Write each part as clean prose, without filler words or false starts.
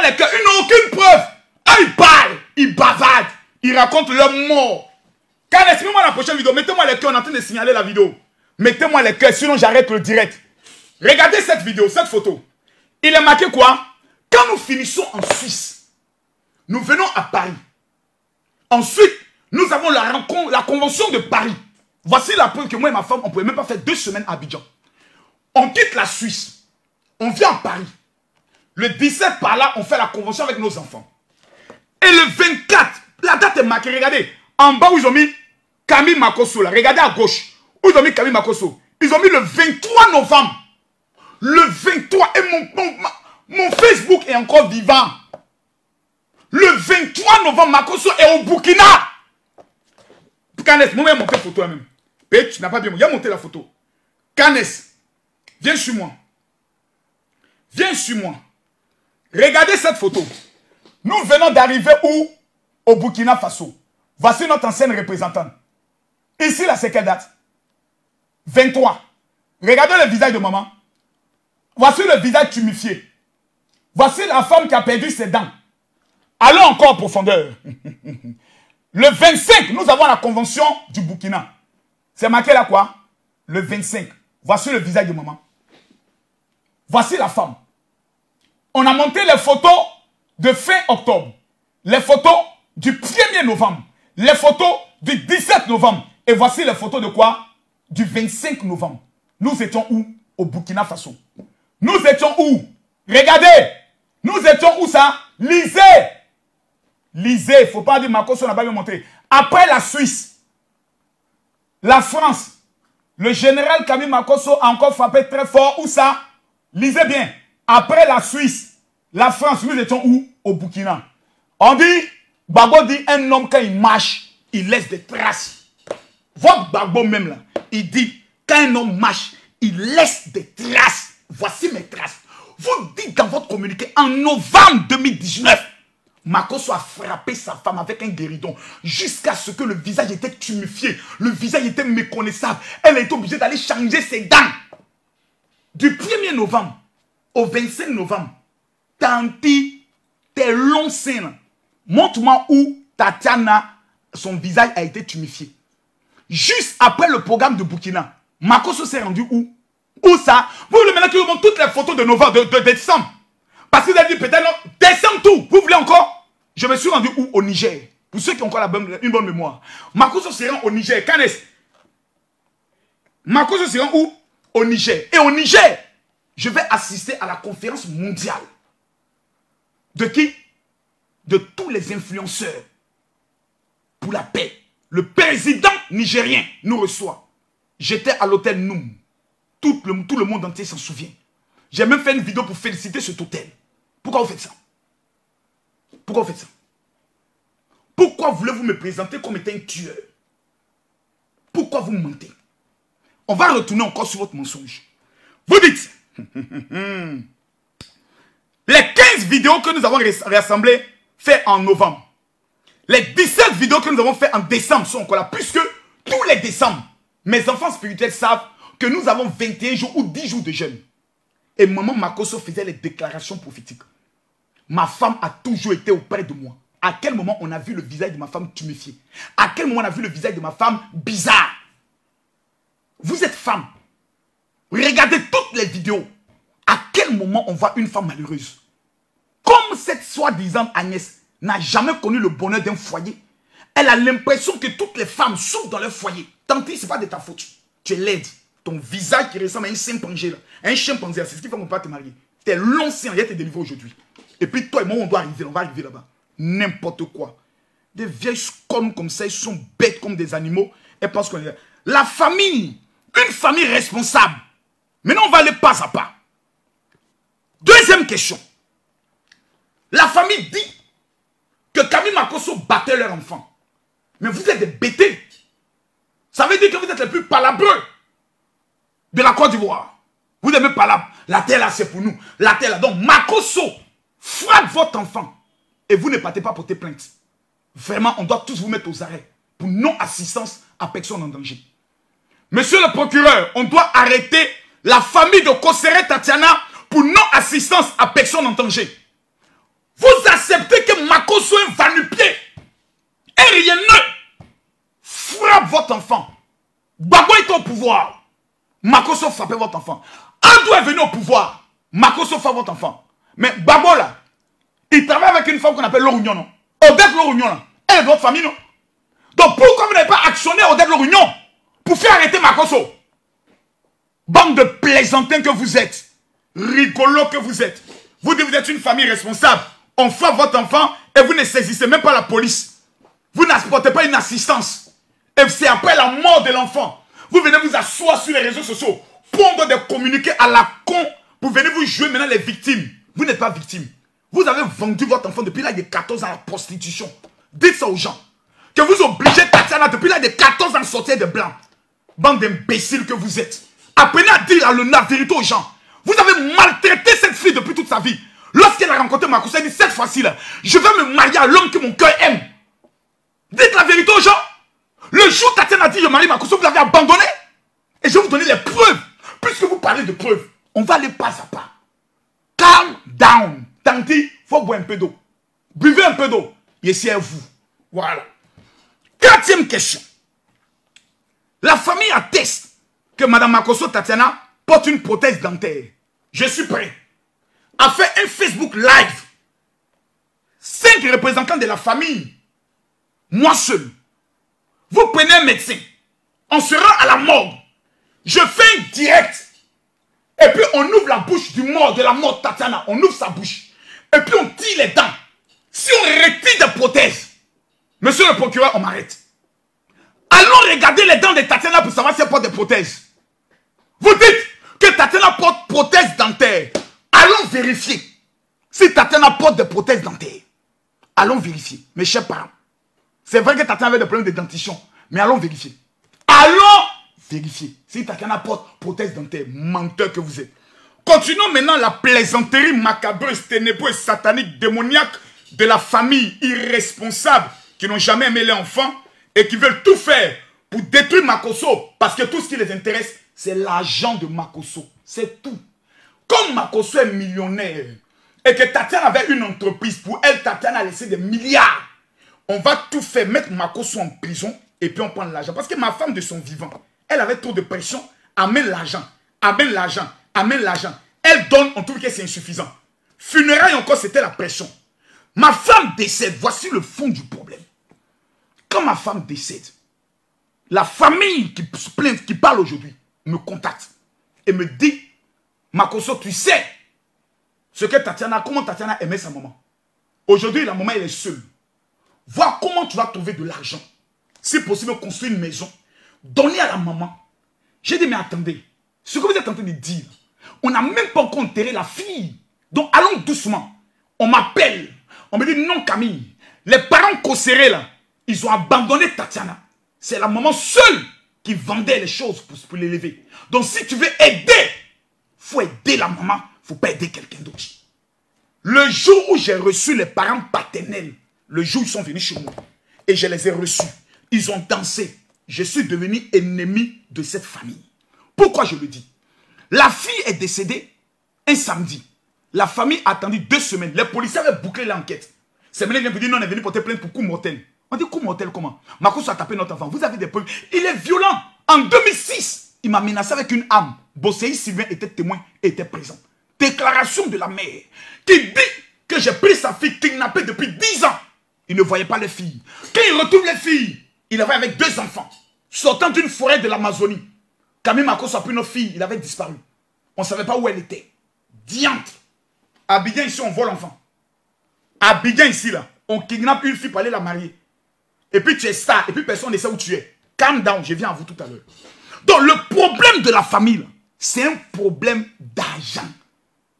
les cœurs. Ils n'ont aucune preuve. Ah, ils parlent, ils bavardent, ils racontent leur mort. Quand laissez-moi la prochaine vidéo, mettez-moi les cœurs, on est en train de signaler la vidéo. Mettez-moi les cœurs, sinon j'arrête le direct. Regardez cette vidéo, cette photo. Il est marqué quoi? Quand nous finissons en Suisse, nous venons à Paris. Ensuite, nous avons la convention de Paris. Voici la preuve que moi et ma femme, on ne pouvait même pas faire 2 semaines à Abidjan. On quitte la Suisse. On vient à Paris. Le 17 par là, on fait la convention avec nos enfants. Et le 24, la date est marquée, regardez. En bas où ils ont mis Camille Makosso, là. Regardez à gauche. Où ils ont mis Camille Makosso. Ils ont mis le 23 novembre. Le 23. Et mon Facebook est encore vivant. Le 23 novembre, Makosso est au Burkina. Canès, moi, il a monté la photo même. Tu n'as pas bien. Il a monté la photo. Canès, viens sur moi. Viens sur moi. Regardez cette photo. Nous venons d'arriver où? Au Burkina Faso. Voici notre ancienne représentante. Ici, là, c'est quelle date? 23. Regardez le visage de maman. Voici le visage tumifié. Voici la femme qui a perdu ses dents. Allons encore en profondeur. Le 25, nous avons la convention du Burkina. C'est marqué là quoi? Le 25. Voici le visage de maman. Voici la femme. On a monté les photos de fin octobre. Les photos du 1er novembre. Les photos du 17 novembre. Et voici les photos de quoi? Du 25 novembre. Nous étions où? Au Burkina Faso. Nous étions où? Regardez. Nous étions où ça? Lisez. Lisez. Il ne faut pas dire Makosso n'a pas bien montré. Après la Suisse, la France, le général Camille Makosso a encore frappé très fort. Où ça? Lisez bien. Après la Suisse, la France, nous étions où? Au Burkina. On dit, Gbagbo dit, un homme quand il marche, il laisse des traces. Votre Gbagbo même là, il dit, quand un homme marche, il laisse des traces. Voici mes traces. Vous dites dans votre communiqué, en novembre 2019, Makosso a frappé sa femme avec un guéridon jusqu'à ce que le visage était tumifié. Le visage était méconnaissable. Elle a été obligée d'aller changer ses dents. Du 1er novembre au 25 novembre, Tanti, tes longs seins, montre-moi où Tatiana, son visage a été tumifié. Juste après le programme de Burkina, Makosso s'est rendu où? Où ça? Vous voulez maintenant que je vous montre toutes les photos de novembre, de décembre. Parce que vous avez dit peut-être non, décembre tout. Vous voulez encore? Je me suis rendu où? Au Niger. Pour ceux qui ont encore une bonne mémoire. Makosso se rend au Niger. Canès. Makosso se rend où? Au Niger. Et au Niger, je vais assister à la conférence mondiale. De qui? De tous les influenceurs pour la paix. Le président nigérien nous reçoit. J'étais à l'hôtel Noum. Tout le monde entier s'en souvient. J'ai même fait une vidéo pour féliciter cet hôtel. Pourquoi vous faites ça? Pourquoi vous faites ça? Pourquoi voulez-vous me présenter comme étant un tueur? Pourquoi vous mentez? On va retourner encore sur votre mensonge. Vous dites, les 15 vidéos que nous avons rassemblées, faites en novembre. Les 17 vidéos que nous avons faites en décembre sont encore là. Puisque tous les décembre, mes enfants spirituels savent que nous avons 21 jours ou 10 jours de jeûne. Et maman Makosso faisait les déclarations prophétiques. Ma femme a toujours été auprès de moi. À quel moment on a vu le visage de ma femme tuméfié? À quel moment on a vu le visage de ma femme bizarre? Vous êtes femme. Regardez toutes les vidéos. À quel moment on voit une femme malheureuse? Comme cette soi-disant Agnès n'a jamais connu le bonheur d'un foyer, elle a l'impression que toutes les femmes souffrent dans leur foyer. Tant pis, ce n'est pas de ta faute. Tu es laide. Ton visage qui ressemble à un chimpanzé, là. Un chimpanzé, c'est ce qui fait qu'on ne peut pas te marier. Tes longs seins, il y a te délivrer aujourd'hui. Et puis toi et moi, on doit arriver, on va arriver là-bas. N'importe quoi. Des vieilles connes comme ça, ils sont bêtes comme des animaux. Et pensent qu'on est là. La famille, une famille responsable. Maintenant, on va aller pas à pas. Deuxième question. La famille dit que Camille Makosso battait leur enfant. Mais vous êtes des bêtés. Ça veut dire que vous êtes les plus palabreux de la Côte d'Ivoire. Vous n'aimez pas la terre là, c'est pour nous. La terre là. Donc, Makosso frappe votre enfant et vous ne partez pas porter plainte. Vraiment, on doit tous vous mettre aux arrêts pour non-assistance à personne en danger. Monsieur le procureur, on doit arrêter la famille de Kosere Tatiana pour non-assistance à personne en danger. Vous acceptez que Makosso est va-nu-pied et rien ne frappe votre enfant. Gbagbo est au pouvoir. Makosso frappe votre enfant. Adou est venu au pouvoir. Makosso frappe votre enfant. Mais Gbagbo là, il travaille avec une femme qu'on appelle Lorugnon, non? Odette Lorugnon là, elle est de votre famille, non? Donc pourquoi vous n'avez pas actionné Odette Lorugnon pour faire arrêter Makosso? Bande de plaisantins que vous êtes, rigolo que vous êtes. Vous dites que vous êtes une famille responsable. On frappe votre enfant et vous ne saisissez même pas la police. Vous n'apportez pas une assistance. Et c'est après la mort de l'enfant. Vous venez vous asseoir sur les réseaux sociaux, pondre des communiqués à la con. Vous venez vous jouer maintenant les victimes. Vous n'êtes pas victime. Vous avez vendu votre enfant depuis l'âge de 14 ans à la prostitution. Dites ça aux gens. Que vous obligez Tatiana depuis l'âge de 14 ans à sortir de blanc. Bande d'imbéciles que vous êtes. Apprenez à dire la vérité aux gens. Vous avez maltraité cette fille depuis toute sa vie. Lorsqu'elle a rencontré Makosso, elle dit cette fois-ci là, je vais me marier à l'homme que mon cœur aime. Dites la vérité aux gens. Le jour où Tatiana a dit je marie Makosso, vous l'avez abandonné. Et je vais vous donner les preuves. Puisque vous parlez de preuves, on va aller pas à pas. Calm down. Tanti, il faut boire un peu d'eau. Buvez un peu d'eau. Et c'est à vous. Voilà. 4e question. La famille atteste que Mme Makosso Tatiana porte une prothèse dentaire. Je suis prêt. A fait un Facebook live. 5 représentants de la famille. Moi seul. Vous prenez un médecin. On se rend à la morgue. Je fais un direct. Et puis on ouvre la bouche du mort, de la mort Tatiana. On ouvre sa bouche. Et puis on tire les dents. Si on retire des prothèses, monsieur le procureur, on m'arrête. Allons regarder les dents de Tatiana pour savoir si elle porte des prothèses. Vous dites que Tatiana porte prothèse dentaire. Allons vérifier si Tatiana porte des prothèses dentaires. Allons vérifier, mes chers parents. C'est vrai que Tatiana avait des problèmes de dentition, mais allons vérifier. Allons vérifier si Tatiana porte prothèse dentaire. Menteur que vous êtes. Continuons maintenant la plaisanterie macabreuse, ténébreuse, satanique, démoniaque de la famille irresponsable qui n'ont jamais aimé les enfants et qui veulent tout faire pour détruire Makosso parce que tout ce qui les intéresse, c'est l'argent de Makosso. C'est tout. Comme Makosso est millionnaire et que Tatiana avait une entreprise, pour elle, Tatiana a laissé des milliards. On va tout faire, mettre Makosso en prison et puis on prend l'argent. Parce que ma femme de son vivant, elle avait trop de pression. Amène l'argent, amène l'argent, amène l'argent. Elle donne, on trouve que c'est insuffisant. Funérailles encore, c'était la pression. Ma femme décède. Voici le fond du problème. Quand ma femme décède, la famille qui se plaint, qui parle aujourd'hui, me contacte et me dit, Makosso, tu sais ce que Tatiana, comment Tatiana aimait sa maman. Aujourd'hui, la maman, elle est seule. Vois comment tu vas trouver de l'argent. Si possible, construire une maison. Donner à la maman. J'ai dit, mais attendez, ce que vous êtes en train de dire, on n'a même pas encore enterré la fille. Donc, allons doucement. On m'appelle. On me dit, non, Camille. Les parents cossérés, là, ils ont abandonné Tatiana. C'est la maman seule qui vendait les choses pour l'élever. Donc, si tu veux aider, il faut aider la maman. Il ne faut pas aider quelqu'un d'autre. Le jour où j'ai reçu les parents paternels, le jour où ils sont venus chez moi, et je les ai reçus, ils ont dansé. Je suis devenu ennemi de cette famille. Pourquoi je le dis? La fille est décédée un samedi. La famille a attendu 2 semaines. Les policiers avaient bouclé l'enquête. C'est maintenant qu'ils viennent dire non, on est venu porter plainte pour coup mortel. On dit coup mortel comment? Makosso a tapé notre enfant. Vous avez des preuves. Il est violent. En 2006, il m'a menacé avec une arme. Bosséi Sylvain était témoin et était présent. Déclaration de la mère qui dit que j'ai pris sa fille kidnappée depuis 10 ans. Il ne voyait pas les filles. Quand il retrouve les filles, il avait avec 2 enfants. Sortant d'une forêt de l'Amazonie. Camille Makosso a pris notre fille, il avait disparu. On ne savait pas où elle était. Diantre. À Abidjan, ici, on vole l'enfant. À Abidjan, ici, là, on kidnappe une fille pour aller la marier. Et puis tu es star, et puis personne ne sait où tu es. Calm down, je viens à vous tout à l'heure. Donc, le problème de la famille, c'est un problème d'argent.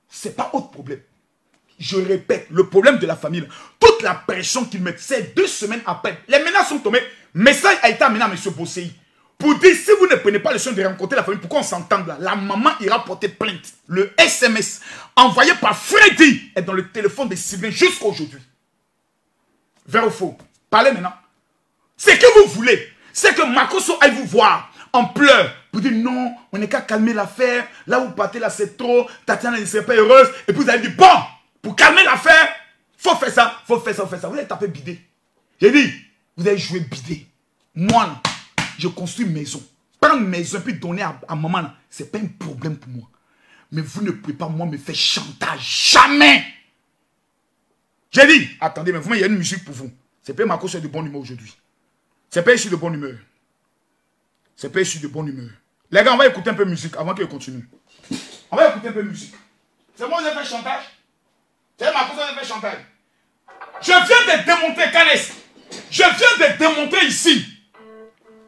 Ce n'est pas autre problème. Je répète, le problème de la famille, toute la pression qu'ils mettent, c'est 2 semaines après. Les menaces sont tombées. Message a été amené à M. Bosséi. Pour dire, si vous ne prenez pas le soin de rencontrer la famille, pourquoi on s'entend là? La maman ira porter plainte. Le SMS envoyé par Freddy est dans le téléphone de Sylvain jusqu'à aujourd'hui. Vrai ou faux? Parlez maintenant. Ce que vous voulez, c'est que Makosso aille vous voir en pleurs. Vous dites non, on n'est qu'à calmer l'affaire. Là où vous partez là, c'est trop. Tatiana ne serait pas heureuse. Et puis vous allez dire bon, pour calmer l'affaire, Faut faire ça, faut faire ça, faut faire ça. Vous allez taper bidé. J'ai dit, vous allez jouer bidé. Moi, là, je construis une maison. Prendre une maison et puis donner à maman, là, c'est pas un problème pour moi. Mais vous ne pouvez pas, moi, me faire chantage. Jamais. J'ai dit, attendez, mais vous, il y a une musique pour vous. C'est pas Marco sur de bonne humeur aujourd'hui. C'est pas issu de bonne humeur. C'est pas issu de bonne humeur. Les gars, on va écouter un peu de musique avant qu'il continue. On va écouter un peu de musique. C'est moi qui ai fait chantage. C'est Marco qui a fait chantage. Je viens de démontrer, Canès. Je viens de démontrer ici.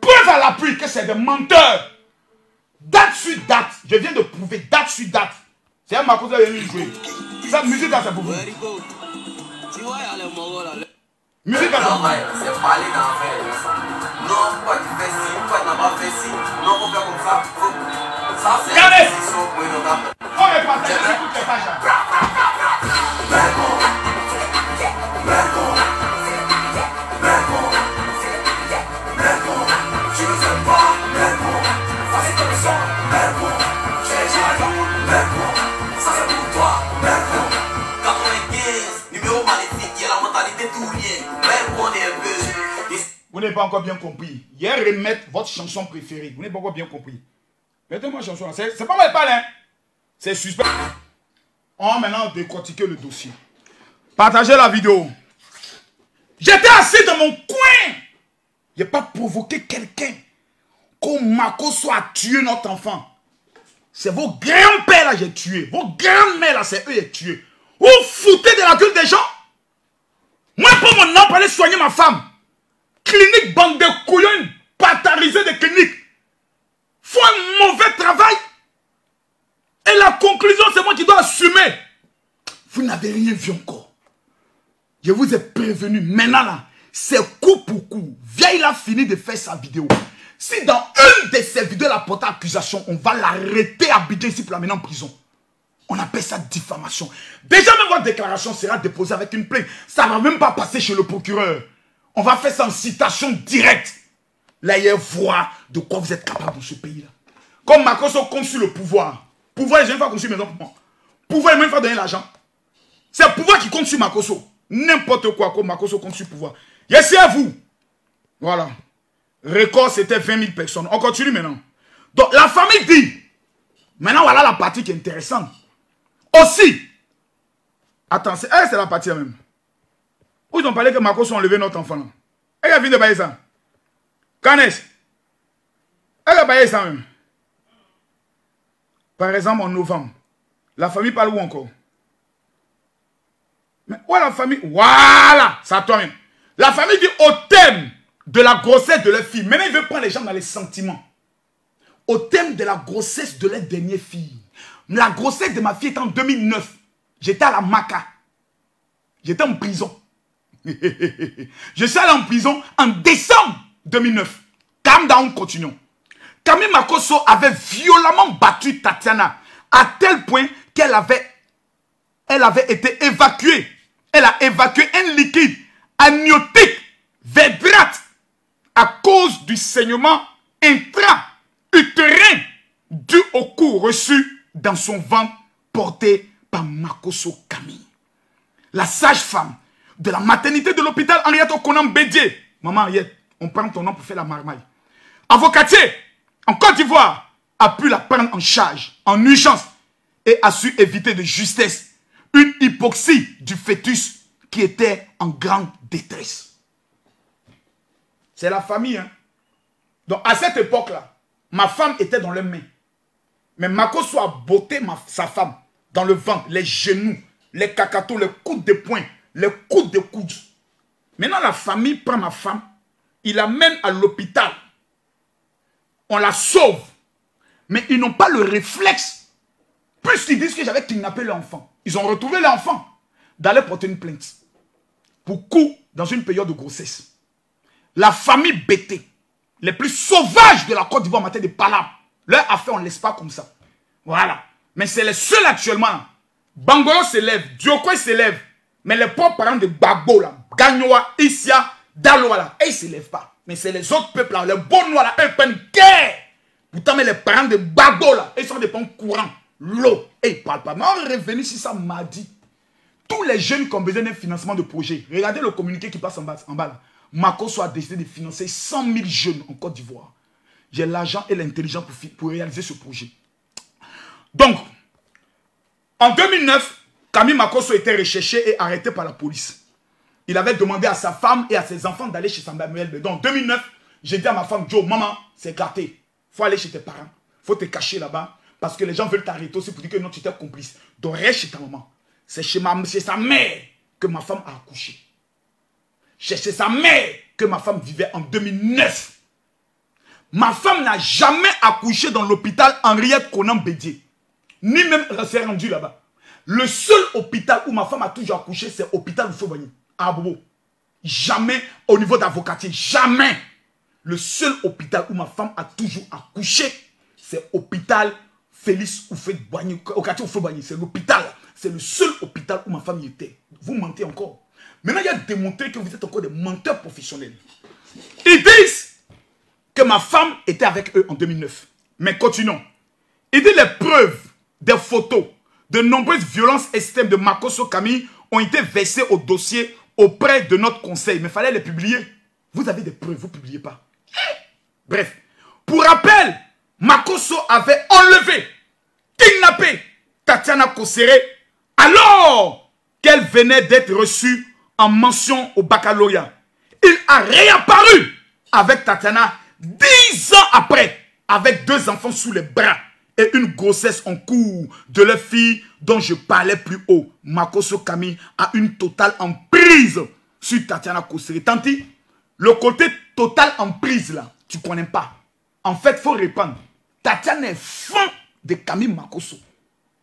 Preuve à l'appui que c'est des menteurs. Date sur date. Je viens de prouver date sur date. C'est un Marco qui a joué. Cette musique là, c'est pour vous. Musique là, c'est parler d'enfer. Non, pourquoi tu fais ci, pourquoi tu n'as pas fait ci. Non, faut faire comme ça. Ça, c'est une décision pour une autre. On est parti, écoute les pages. Vous n'avez pas encore bien compris. Hier, remettre votre chanson préférée. Vous n'avez pas encore bien compris. Mettez-moi chanson là. C'est pas mal parler. Hein? C'est suspect. On va maintenant décortiquer le dossier. Partagez la vidéo. J'étais assis dans mon coin. Je n'ai pas provoqué quelqu'un. Comme Marco soit tué notre enfant. C'est vos grands-pères là j'ai tué. Vos grands-mères là, c'est eux qui ont tué. Vous foutez de la gueule des gens. Moi, pour mon nom, pour aller soigner ma femme. Clinique, bande de couillons, batarisés de clinique. Faut un mauvais travail. Et la conclusion, c'est moi qui dois assumer. Vous n'avez rien vu encore. Je vous ai prévenu. Maintenant là, c'est coup pour coup. Viens, il a fini de faire sa vidéo. Si dans une de ces vidéos, elle a porté accusation, on va l'arrêter à Abidjan ici pour l'amener en prison. On appelle ça diffamation. Déjà, même votre déclaration sera déposée avec une plainte. Ça ne va même pas passer chez le procureur. On va faire ça en citation directe. Là, il y a voir de quoi vous êtes capable dans ce pays-là. Comme Makoso compte sur le pouvoir. Pouvoir, j'ai une fois construit une maison pour moi. Pouvoir, il m'a une fois donné l'argent. C'est le pouvoir qui compte sur Makoso. N'importe quoi, comme Makoso compte sur le pouvoir. Et c'est à vous. Voilà. Record, c'était 20 000 personnes. On continue maintenant. Donc, la famille dit. Maintenant, voilà la partie qui est intéressante. Aussi. Attends, c'est la partie même. Où ils ont parlé que Makoso a enlevé notre enfant là. Elle a fini de bailler ça. Canès. Elle a baillé ça même. Par exemple, en novembre. La famille parle où encore? Mais où est la famille? Voilà. Ça toi-même. La famille dit au thème de la grossesse de leur fille. Maintenant, il veut prendre les gens dans les sentiments. Au thème de la grossesse de leur dernière fille. La grossesse de ma fille était en 2009. J'étais à la Maca. J'étais en prison. Je suis allé en prison en décembre 2009. Calm down, continuons. Camille Makoso avait violemment battu Tatiana à tel point qu'elle avait été évacuée. Elle a évacué un liquide amniotique verdrate à cause du saignement intra-utérin dû au coup reçu dans son ventre porté par Makoso Camille. La sage-femme de la maternité de l'hôpital Henriette Okonam Bédié. Maman Henriette, on prend ton nom pour faire la marmaille. Avocatier en Côte d'Ivoire a pu la prendre en charge en urgence et a su éviter de justesse une hypoxie du fœtus qui était en grande détresse. C'est la famille. Hein? Donc à cette époque-là, ma femme était dans les mains. Mais Makoso a botté sa femme dans le ventre, les genoux, les cacatos, les coudes de poing, les coudes de coude. Maintenant, la famille prend ma femme, il l'amène à l'hôpital. On la sauve. Mais ils n'ont pas le réflexe. Puisqu'ils disent que j'avais kidnappé l'enfant. Ils ont retrouvé l'enfant d'aller porter une plainte. Pour coup dans une période de grossesse. La famille bêtée, les plus sauvages de la Côte d'Ivoire en matière de palabres, leur affaire, on ne laisse pas comme ça. Voilà. Mais c'est les seuls actuellement. Bangolo s'élève, Dioko s'élève. Mais les propres parents de Gbagbo, là, Gagnoa, Issia, Daloa, là, ils ne s'élèvent pas. Mais c'est les autres peuples, là, les bons noirs, là, eux prennent guerre. Pourtant, mais les parents de Gbagbo, là, ils sont des bons courants. L'eau, et ils ne parlent pas. Mais on est revenu sur ça mardi. Tous les jeunes qui ont besoin d'un financement de projet, regardez le communiqué qui passe en bas là. Makosso a décidé de financer 100 000 jeunes en Côte d'Ivoire. J'ai l'argent et l'intelligence pour réaliser ce projet. Donc, en 2009, Camille Makosso était recherché et arrêté par la police. Il avait demandé à sa femme et à ses enfants d'aller chez Samba Muelbe. Donc, en 2009, j'ai dit à ma femme, Joe, maman, c'est gâté. Il faut aller chez tes parents. Il faut te cacher là-bas. Parce que les gens veulent t'arrêter aussi pour dire que non, tu étais complice. Donc, reste chez ta maman. C'est chez sa mère que ma femme a accouché. C'est chez sa mère que ma femme vivait en 2009. Ma femme n'a jamais accouché dans l'hôpital Henriette Conan Bédier. Ni même s'est rendue là-bas. Le seul hôpital où ma femme a toujours accouché, c'est l'hôpital Oufobani, à Abobo. Jamais au niveau d'avocatier. Jamais. Le seul hôpital où ma femme a toujours accouché, c'est l'hôpital Félix Oufobani. C'est l'hôpital. C'est le seul hôpital où ma femme y était. Vous mentez encore. Maintenant, il y a démontré que vous êtes encore des menteurs professionnels. Ils disent que ma femme était avec eux en 2009. Mais continuons. Ils disent les preuves, des photos, de nombreuses violences extrêmes de Makosso Camille ont été versées au dossier auprès de notre conseil. Mais il fallait les publier. Vous avez des preuves, vous ne publiez pas. Bref. Pour rappel, Makosso avait enlevé, kidnappé Tatiana Kosseré alors qu'elle venait d'être reçue en mention au baccalauréat. Il a réapparu avec Tatiana 10 ans après, avec 2 enfants sous les bras et une grossesse en cours de leur fille dont je parlais plus haut. Makosso Camille a une totale emprise sur Tatiana Kosseré. Tanti, le côté total emprise là, tu ne connais pas. En fait, il faut répondre. Tatiana est fan de Camille Makosso.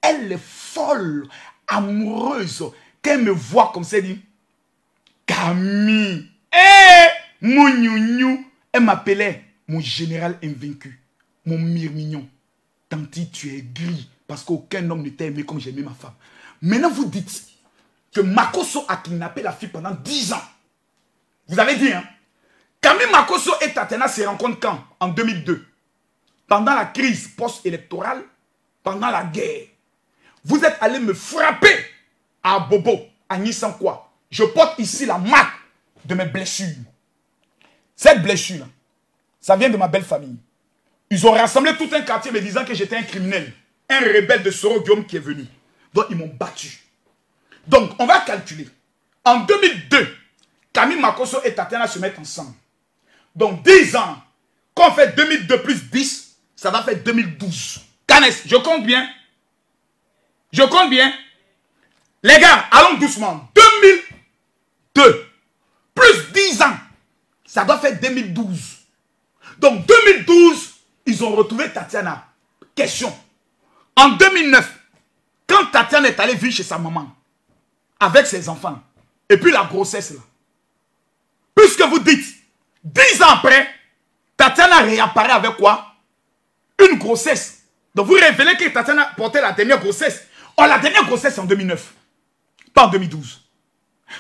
Elle est folle, amoureuse. Quand elle me voit comme ça, elle dit Camille, mon gnou. Elle m'appelait mon général invaincu, mon mignon. Tanti, tu es gris parce qu'aucun homme ne t'a aimé comme j'ai aimé ma femme. Maintenant, vous dites que Makosso a kidnappé la fille pendant 10 ans. Vous avez dit, hein? Camille Makosso et Tatiana se rencontrent quand? En 2002. Pendant la crise post-électorale, pendant la guerre. Vous êtes allé me frapper à Bobo, à Nissankwa. Je porte ici la marque de mes blessures. Cette blessure, ça vient de ma belle famille. Ils ont rassemblé tout un quartier me disant que j'étais un criminel. Un rebelle de Soro Guillaume qui est venu. Donc ils m'ont battu. Donc on va calculer. En 2002, Camille Makosso et Tatiana se mettent ensemble. Donc 10 ans. Quand on fait 2002 plus 10, ça va faire 2012. Canes, je compte bien. Je compte bien. Les gars, allons doucement. 2002 plus 10 ans, ça doit faire 2012. Donc 2012, ils ont retrouvé Tatiana. Question. En 2009, quand Tatiana est allée vivre chez sa maman, avec ses enfants, et puis la grossesse là, puisque vous dites, 10 ans après, Tatiana réapparaît avec quoi? Une grossesse. Donc vous révélez que Tatiana portait la dernière grossesse. Or la dernière grossesse en 2009, pas en 2012.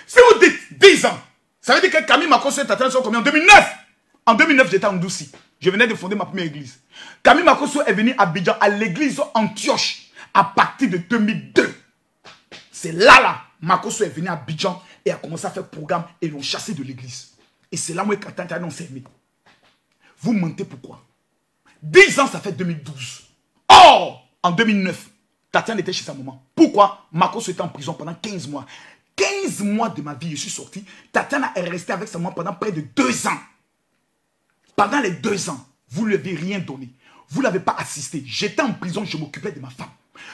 Si vous dites 10 ans, ça veut dire que Camille Makosso et Tatiana sont combien en 2009? En 2009, j'étais en Doussi. Je venais de fonder ma première église. Camille Makosso est venu à Abidjan, à l'église Antioche, à partir de 2002. C'est là, Makosso est venu à Abidjan et a commencé à faire programme et l'ont chassé de l'église. Et c'est là où Tatiana s'est aimé. Vous mentez pourquoi? 10 ans, ça fait 2012. Or, en 2009, Tatiana était chez sa maman. Pourquoi? Makosso était en prison pendant 15 mois. 15 mois de ma vie, je suis sorti. Tatiana est restée avec sa maman pendant près de 2 ans. Pendant les 2 ans, vous ne lui avez rien donné. Vous ne l'avez pas assisté. J'étais en prison, je m'occupais de ma femme.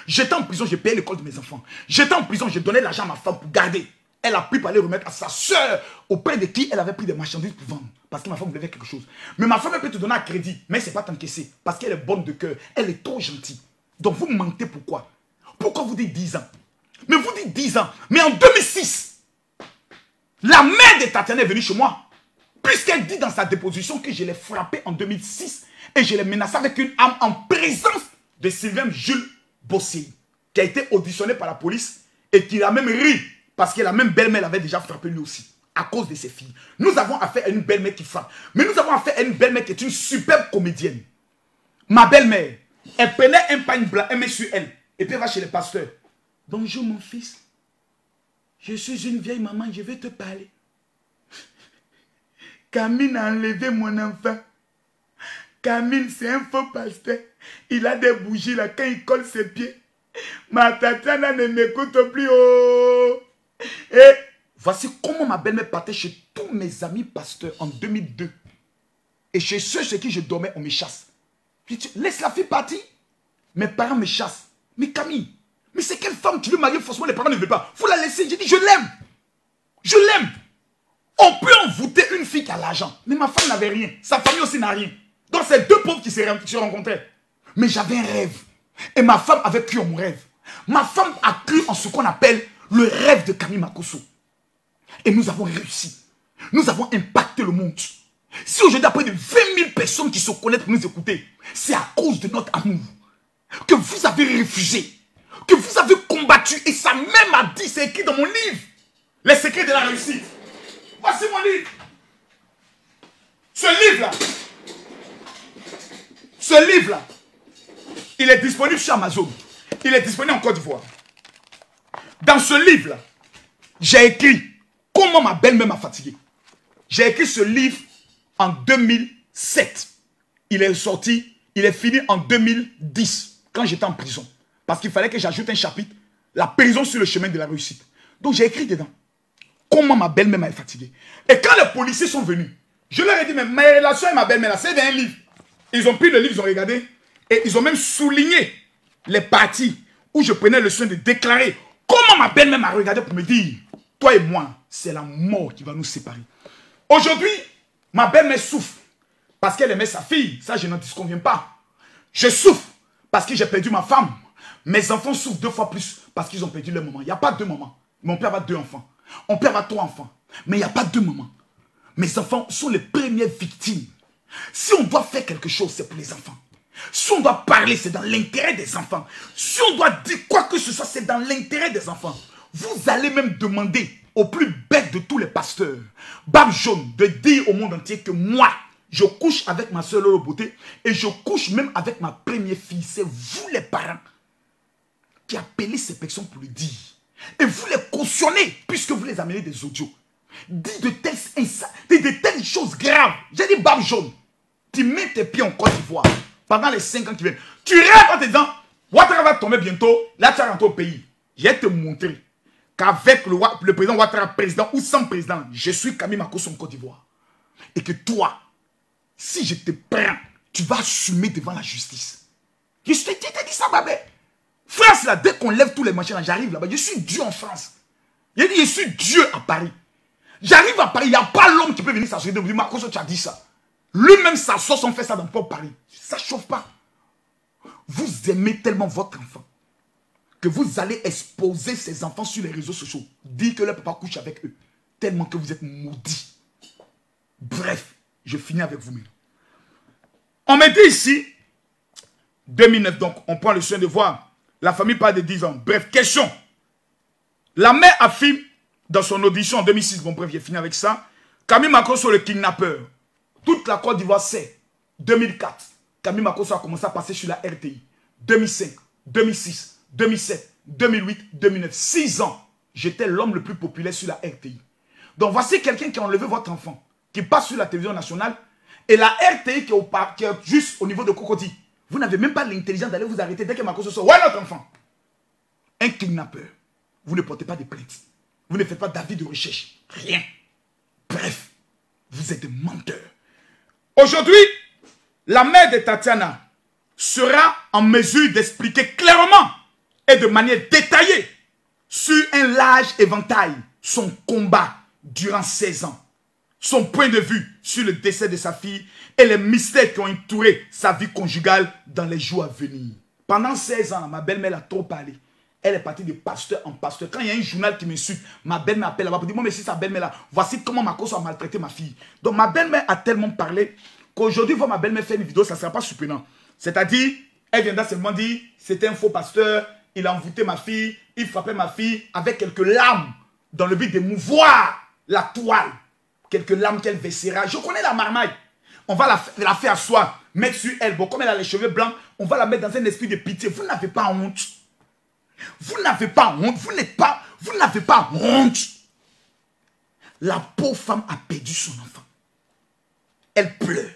J'étais en prison, j'ai payé l'école de mes enfants. J'étais en prison, j'ai donné l'argent à ma femme pour garder. Elle a pris pour aller remettre à sa soeur, auprès de qui elle avait pris des marchandises pour vendre. Parce que ma femme voulait quelque chose. Mais ma femme, elle peut te donner un crédit, mais ce n'est pas t'encaisser. Parce qu'elle est bonne de cœur. Elle est trop gentille. Donc vous mentez pourquoi? Pourquoi vous dites 10 ans? Mais vous dites 10 ans. Mais en 2006, la mère de Tatiana est venue chez moi. Puisqu'elle dit dans sa déposition que je l'ai frappée en 2006 et je l'ai menacée avec une arme en présence de Sylvain Jules Bossé, qui a été auditionné par la police et qui a même ri parce que la même belle-mère l'avait déjà frappé lui aussi à cause de ses filles. Nous avons affaire à une belle-mère qui frappe, mais nous avons affaire à une belle-mère qui est une superbe comédienne. Ma belle-mère, elle prenait un pagne blanc, elle met sur elle et puis elle va chez le pasteur. Bonjour mon fils. Je suis une vieille maman, je vais te parler. Camille a enlevé mon enfant. Camille, c'est un faux pasteur. Il a des bougies là, quand il colle ses pieds. Ma Tatiana ne m'écoute plus. Oh. Et voici comment ma belle-mère partait chez tous mes amis pasteurs en 2002. Et chez ceux chez qui je dormais, on me chasse. Je dis, laisse la fille partir. Mes parents me chassent. Mais Camille, mais c'est quelle femme tu veux marier? Forcément, les parents ne veulent pas. Faut la laisser. J'ai dit, je l'aime. Je l'aime. On peut envoûter une fille qui a l'argent. Mais ma femme n'avait rien. Sa famille aussi n'a rien. Donc, c'est deux pauvres qui se rencontraient. Mais j'avais un rêve. Et ma femme avait cru en mon rêve. Ma femme a cru en ce qu'on appelle le rêve de Camille Makosso. Et nous avons réussi. Nous avons impacté le monde. Si aujourd'hui, après de 20 000 personnes qui se connaissent pour nous écouter, c'est à cause de notre amour que vous avez refusé, que vous avez combattu. Et ça même a dit, c'est écrit dans mon livre, les secrets de la réussite. Voici mon livre. Ce livre-là, il est disponible sur Amazon. Il est disponible en Côte d'Ivoire. Dans ce livre-là, j'ai écrit comment ma belle-mère m'a fatigué. J'ai écrit ce livre en 2007. Il est sorti, il est fini en 2010, quand j'étais en prison. Parce qu'il fallait que j'ajoute un chapitre, la prison sur le chemin de la réussite. Donc j'ai écrit dedans comment ma belle-mère m'a fatigué. Et quand les policiers sont venus, je leur ai dit, mais ma relation avec ma belle-mère, c'est un livre. Ils ont pris le livre, ils ont regardé, et ils ont même souligné les parties où je prenais le soin de déclarer comment ma belle-mère m'a regardé pour me dire, toi et moi, c'est la mort qui va nous séparer. Aujourd'hui, ma belle-mère souffre parce qu'elle aimait sa fille. Ça, je n'en disconviens pas. Je souffre parce que j'ai perdu ma femme. Mes enfants souffrent 2 fois plus parce qu'ils ont perdu leur maman. Il n'y a pas 2 mamans. Mon père a 2 enfants. Mon père a 3 enfants. Mais il n'y a pas 2 mamans. Mes enfants sont les premières victimes. Si on doit faire quelque chose, c'est pour les enfants. Si on doit parler, c'est dans l'intérêt des enfants. Si on doit dire quoi que ce soit, c'est dans l'intérêt des enfants. Vous allez même demander au plus bête de tous les pasteurs, Barbe Jaune, de dire au monde entier que moi, je couche avec ma soeur Lolo Beauté et je couche même avec ma première fille. C'est vous les parents qui appelez ces personnes pour le dire. Et vous les cautionnez puisque vous les amenez des audios. Dites de telles choses graves. J'ai dit Barbe Jaune, tu mets tes pieds en Côte d'Ivoire pendant les 5 ans qui viennent. Tu rêves en te disant, Ouattara va tomber bientôt, là tu vas rentrer au pays. Je vais te montrer qu'avec le président Ouattara, président ou sans président, je suis Camille Makosso en Côte d'Ivoire. Et que toi, si je te prends, tu vas assumer devant la justice. Je t'ai dit ça, babé. France, là, dès qu'on lève tous les machins, j'arrive là-bas. Je suis Dieu en France. Il dit, je suis Dieu à Paris. J'arrive à Paris, il n'y a pas l'homme qui peut venir s'assurer de me dire, Makosso, tu as dit ça. Lui-même, sa sauce, on fait ça dans le peuple Paris. Ça ne chauffe pas. Vous aimez tellement votre enfant que vous allez exposer ces enfants sur les réseaux sociaux. Dire que leur papa couche avec eux. Tellement que vous êtes maudits. Bref, je finis avec vous-même. On me dit ici, 2009, donc, on prend le soin de voir. La famille parle de 10 ans. Bref, question. La mère affirme dans son audition en 2006, bon bref, j'ai fini avec ça. Camille Makosso, le kidnappeur. Toute la Côte d'Ivoire sait. 2004, Camille Makosso a commencé à passer sur la RTI. 2005, 2006, 2007, 2008, 2009. 6 ans, j'étais l'homme le plus populaire sur la RTI. Donc voici quelqu'un qui a enlevé votre enfant, qui passe sur la télévision nationale, et la RTI qui est juste au niveau de Cocody. Vous n'avez même pas l'intelligence d'aller vous arrêter dès que Makosso sort. Ouais, notre enfant. Un kidnappeur. Vous ne portez pas de plainte. Vous ne faites pas d'avis de recherche. Rien. Bref, vous êtes des menteurs. Aujourd'hui, la mère de Tatiana sera en mesure d'expliquer clairement et de manière détaillée sur un large éventail son combat durant 16 ans, son point de vue sur le décès de sa fille et les mystères qui ont entouré sa vie conjugale dans les jours à venir. Pendant 16 ans, ma belle-mère a trop parlé. Elle est partie de pasteur en pasteur. Quand il y a un journal qui m'insulte, ma belle-mère appelle là-bas pour dire, moi, mais si sa belle-mère là, voici comment Makosso a maltraité ma fille. Donc ma belle-mère a tellement parlé qu'aujourd'hui, voir ma belle-mère faire une vidéo, ça ne sera pas surprenant. C'est-à-dire, elle viendra seulement dire, c'était un faux pasteur, il a envoûté ma fille, il frappait ma fille avec quelques larmes dans le but d'émouvoir la toile. Quelques larmes qu'elle versera. Je connais la marmaille. On va la faire asseoir, mettre sur elle. Bon, comme elle a les cheveux blancs, on va la mettre dans un esprit de pitié. Vous n'avez pas honte. Vous n'avez pas honte. Vous n'avez n'avez pas honte. La pauvre femme a perdu son enfant. Elle pleure.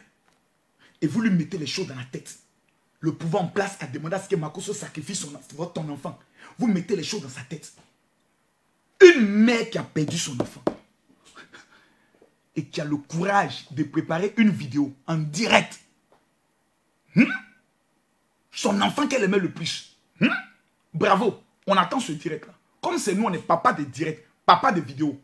Et vous lui mettez les choses dans la tête. Le pouvoir en place a demandé à ce que Makosso sacrifie ton enfant. Vous mettez les choses dans sa tête. Une mère qui a perdu son enfant et qui a le courage de préparer une vidéo en direct. Son enfant qu'elle aimait le plus. Bravo, on attend ce direct-là. Comme c'est nous, on est papa de direct, papa de vidéo.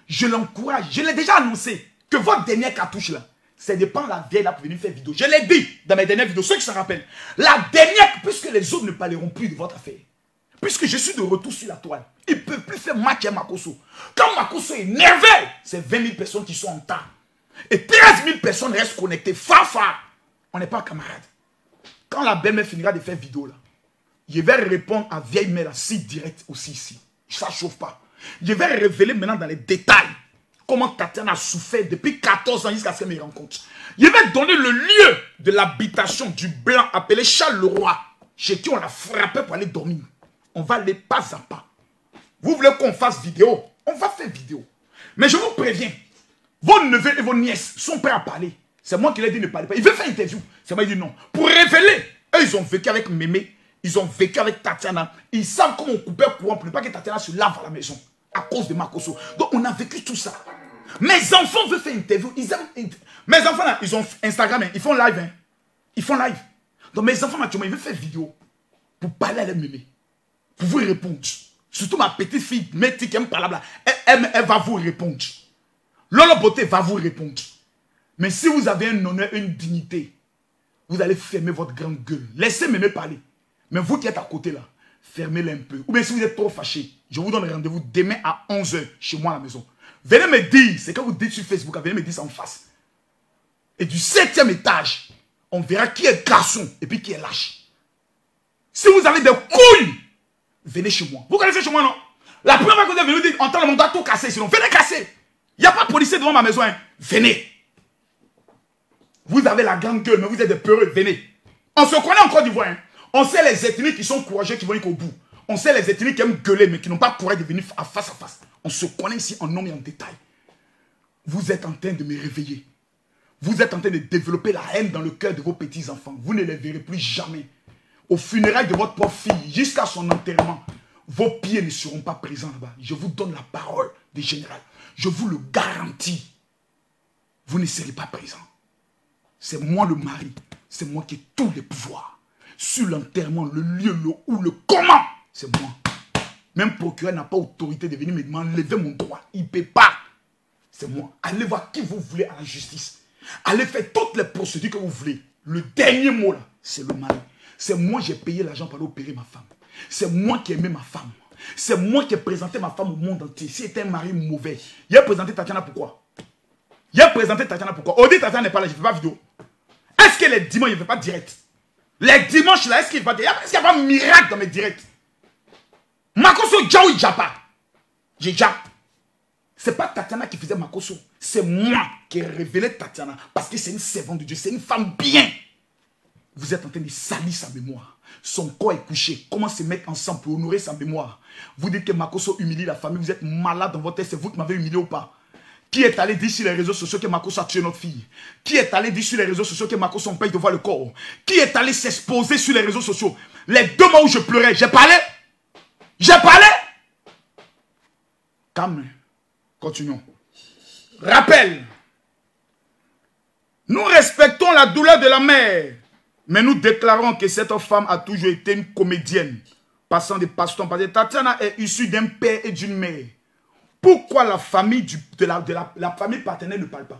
Je l'encourage, je l'ai déjà annoncé, que votre dernière cartouche là, c'est de prendre la vieille là pour venir faire vidéo. Je l'ai dit dans mes dernières vidéos, ceux qui s'en rappellent. La dernière, puisque les autres ne parleront plus de votre affaire. Puisque je suis de retour sur la toile. Ils ne peuvent plus faire match à Makosso. Quand Makosso est énervé, c'est 20 000 personnes qui sont en tas. Et 13 000 personnes restent connectées. On n'est pas camarades. Quand la belle-mère finira de faire vidéo là, je vais répondre à vieille mère là, si direct aussi ici. Ça ne chauffe pas. Je vais révéler maintenant dans les détails comment Tatiana a souffert depuis 14 ans jusqu'à ce qu'elle me rencontre. Je vais donner le lieu de l'habitation du blanc appelé Charles Leroy, chez qui on l'a frappé pour aller dormir. On va aller pas à pas. Vous voulez qu'on fasse vidéo? On va faire vidéo. Mais je vous préviens, vos neveux et vos nièces sont prêts à parler. C'est moi qui leur ai dit ne parlez pas. Il veut faire interview. C'est moi qui dit non. Pour révéler, eux ils ont vécu avec Mémé, ils ont vécu avec Tatiana. Ils savent comment on coupait le courant pour ne pas que Tatiana se lave à la maison. À cause de Makosso. Donc on a vécu tout ça. Mes enfants veulent faire interview. Mes enfants là, ils ont Instagram, hein. Ils font live. Hein. Ils font live. Donc mes enfants actuellement, ils veulent faire vidéo pour parler à leur mémé. Pour vous répondre. Surtout ma petite fille, Métis, qui aime parler là, elle va vous répondre. Lolo Beauté va vous répondre. Mais si vous avez un honneur, une dignité, vous allez fermer votre grande gueule. Laissez mémé parler. Mais vous qui êtes à côté là, fermez-les un peu. Ou bien si vous êtes trop fâché, je vous donne rendez-vous demain à 11 h chez moi à la maison. Venez me dire, c'est que vous dites sur Facebook, venez me dire ça en face. Et du 7e étage, on verra qui est garçon et puis qui est lâche. Si vous avez des couilles, venez chez moi. Vous connaissez chez moi, non? La première fois que vous êtes venu dire, on doit tout casser, sinon venez casser. Il n'y a pas de policier devant ma maison, hein. Venez. Vous avez la grande gueule, mais vous êtes des peureux, venez. On se connaît en Côte d'Ivoire, hein. On sait les ethnies qui sont courageux, qui vont aller au bout. On sait les ethnies qui aiment gueuler, mais qui n'ont pas courage de venir face à face. On se connaît ici en nom et en détail. Vous êtes en train de me réveiller. Vous êtes en train de développer la haine dans le cœur de vos petits-enfants. Vous ne les verrez plus jamais. Au funérail de votre propre fille, jusqu'à son enterrement, vos pieds ne seront pas présents là-bas. Je vous donne la parole des généraux. Je vous le garantis. Vous ne serez pas présents. C'est moi le mari. C'est moi qui ai tous les pouvoirs. Sur l'enterrement, le lieu, le où, le comment, c'est moi. Même procureur n'a pas autorité de venir me m'enlever mon droit. Il ne peut pas. C'est moi. Allez voir qui vous voulez à la justice. Allez faire toutes les procédures que vous voulez. Le dernier mot là, c'est le mari. C'est moi qui ai payé l'argent pour aller opérer ma femme. C'est moi qui ai aimé ma femme. C'est moi qui ai présenté ma femme au monde entier. Si c'était un mari mauvais, il a présenté Tatiana pourquoi? Il a présenté Tatiana pourquoi? Audi Tatiana n'est pas là, je ne fais pas vidéo. Est-ce que les dimanches, je ne fais pas direct? Les dimanches là, est-ce qu'il n'y a pas de miracle dans mes directs? Makosso Djaoui Djapa. J'ai déjà. Ce n'est pas Tatiana qui faisait Makosso. C'est moi qui ai révélé Tatiana. Parce que c'est une servante de Dieu. C'est une femme bien. Vous êtes en train de salir sa mémoire. Son corps est couché. Comment se mettre ensemble pour honorer sa mémoire? Vous dites que Makosso humilie la famille. Vous êtes malade dans votre tête. C'est vous qui m'avez humilié ou pas? Qui est allé dire sur les réseaux sociaux que Makosso a tué notre fille? Qui est allé dire sur les réseaux sociaux que Makosso empêche de voir le corps? Qui est allé s'exposer sur les réseaux sociaux? Les 2 mois où je pleurais, j'ai parlé? J'ai parlé? Calme. Continuons. Rappel. Nous respectons la douleur de la mère. Mais nous déclarons que cette femme a toujours été une comédienne. Passant des pastons. Parce que Tatiana est issue d'un père et d'une mère. Pourquoi la famille, la famille paternelle ne parle pas?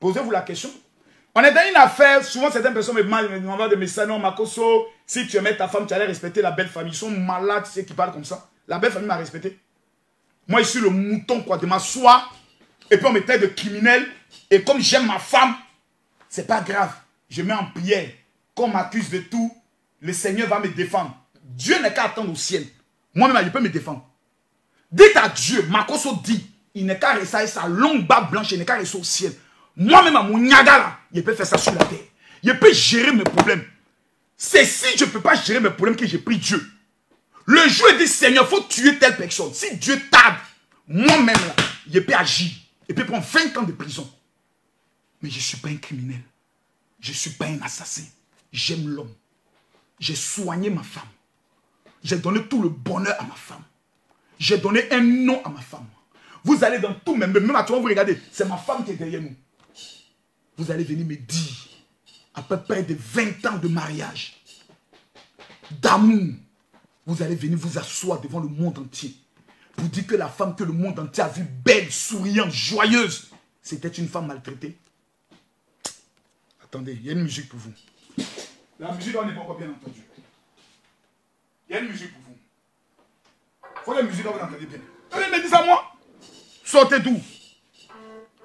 Posez-vous la question. On est dans une affaire, souvent certaines personnes m'envoient des messages, non, Makosso, si tu aimais ta femme, tu allais respecter la belle famille. Ils sont malades, ceux qui parlent comme ça. La belle famille m'a respecté. Moi, je suis le mouton, quoi, de ma soie. Et puis on me traite de criminel. Et comme j'aime ma femme, c'est pas grave. Je mets en prière. Qu'on m'accuse de tout, le Seigneur va me défendre. Dieu n'est qu'à attendre au ciel. Moi-même, il peut me défendre. Dites à Dieu, Makosso dit, il n'est qu'à rester avec sa longue barbe blanche, il n'est qu'à rester au ciel. Moi-même, à mon Niagara, il peut faire ça sur la terre. Il peut gérer mes problèmes. C'est si je ne peux pas gérer mes problèmes que j'ai pris Dieu. Le jour, il dit, Seigneur, il faut tuer telle personne. Si Dieu tarde, moi-même, là, je peux agir. Il peut prendre 20 ans de prison. Mais je ne suis pas un criminel. Je ne suis pas un assassin. J'aime l'homme. J'ai soigné ma femme. J'ai donné tout le bonheur à ma femme. J'ai donné un nom à ma femme. Vous allez dans tout, même à toi, vous regardez, c'est ma femme qui est derrière nous. Vous allez venir me dire, à peu près de 20 ans de mariage, d'amour, vous allez venir vous asseoir devant le monde entier pour dire que la femme que le monde entier a vue belle, souriante, joyeuse, c'était une femme maltraitée. Attendez, il y a une musique pour vous. La musique, on n'est pas encore bien entendu. Il y a une musique pour vous. Il faut la musique, on vous entendez bien. Allez, me dites à moi. Sortez d'où? Moi,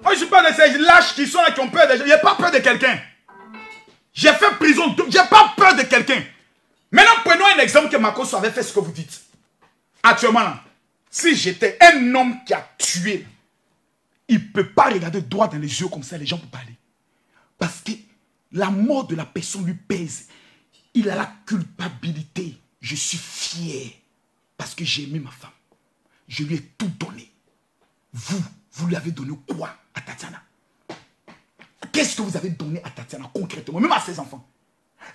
je ne suis pas de ces lâches qui sont là, qui ont peur des gens. Je n'ai pas peur de quelqu'un. J'ai fait prison. Je n'ai pas peur de quelqu'un. Maintenant, prenons un exemple que Makosso avait fait ce que vous dites. Actuellement, là, si j'étais un homme qui a tué, il ne peut pas regarder droit dans les yeux comme ça, les gens peuvent parler. Parce que la mort de la personne lui pèse. Il a la culpabilité. Je suis fier parce que j'ai aimé ma femme. Je lui ai tout donné. Vous lui avez donné quoi à Tatiana? Qu'est-ce que vous avez donné à Tatiana concrètement, même à ses enfants?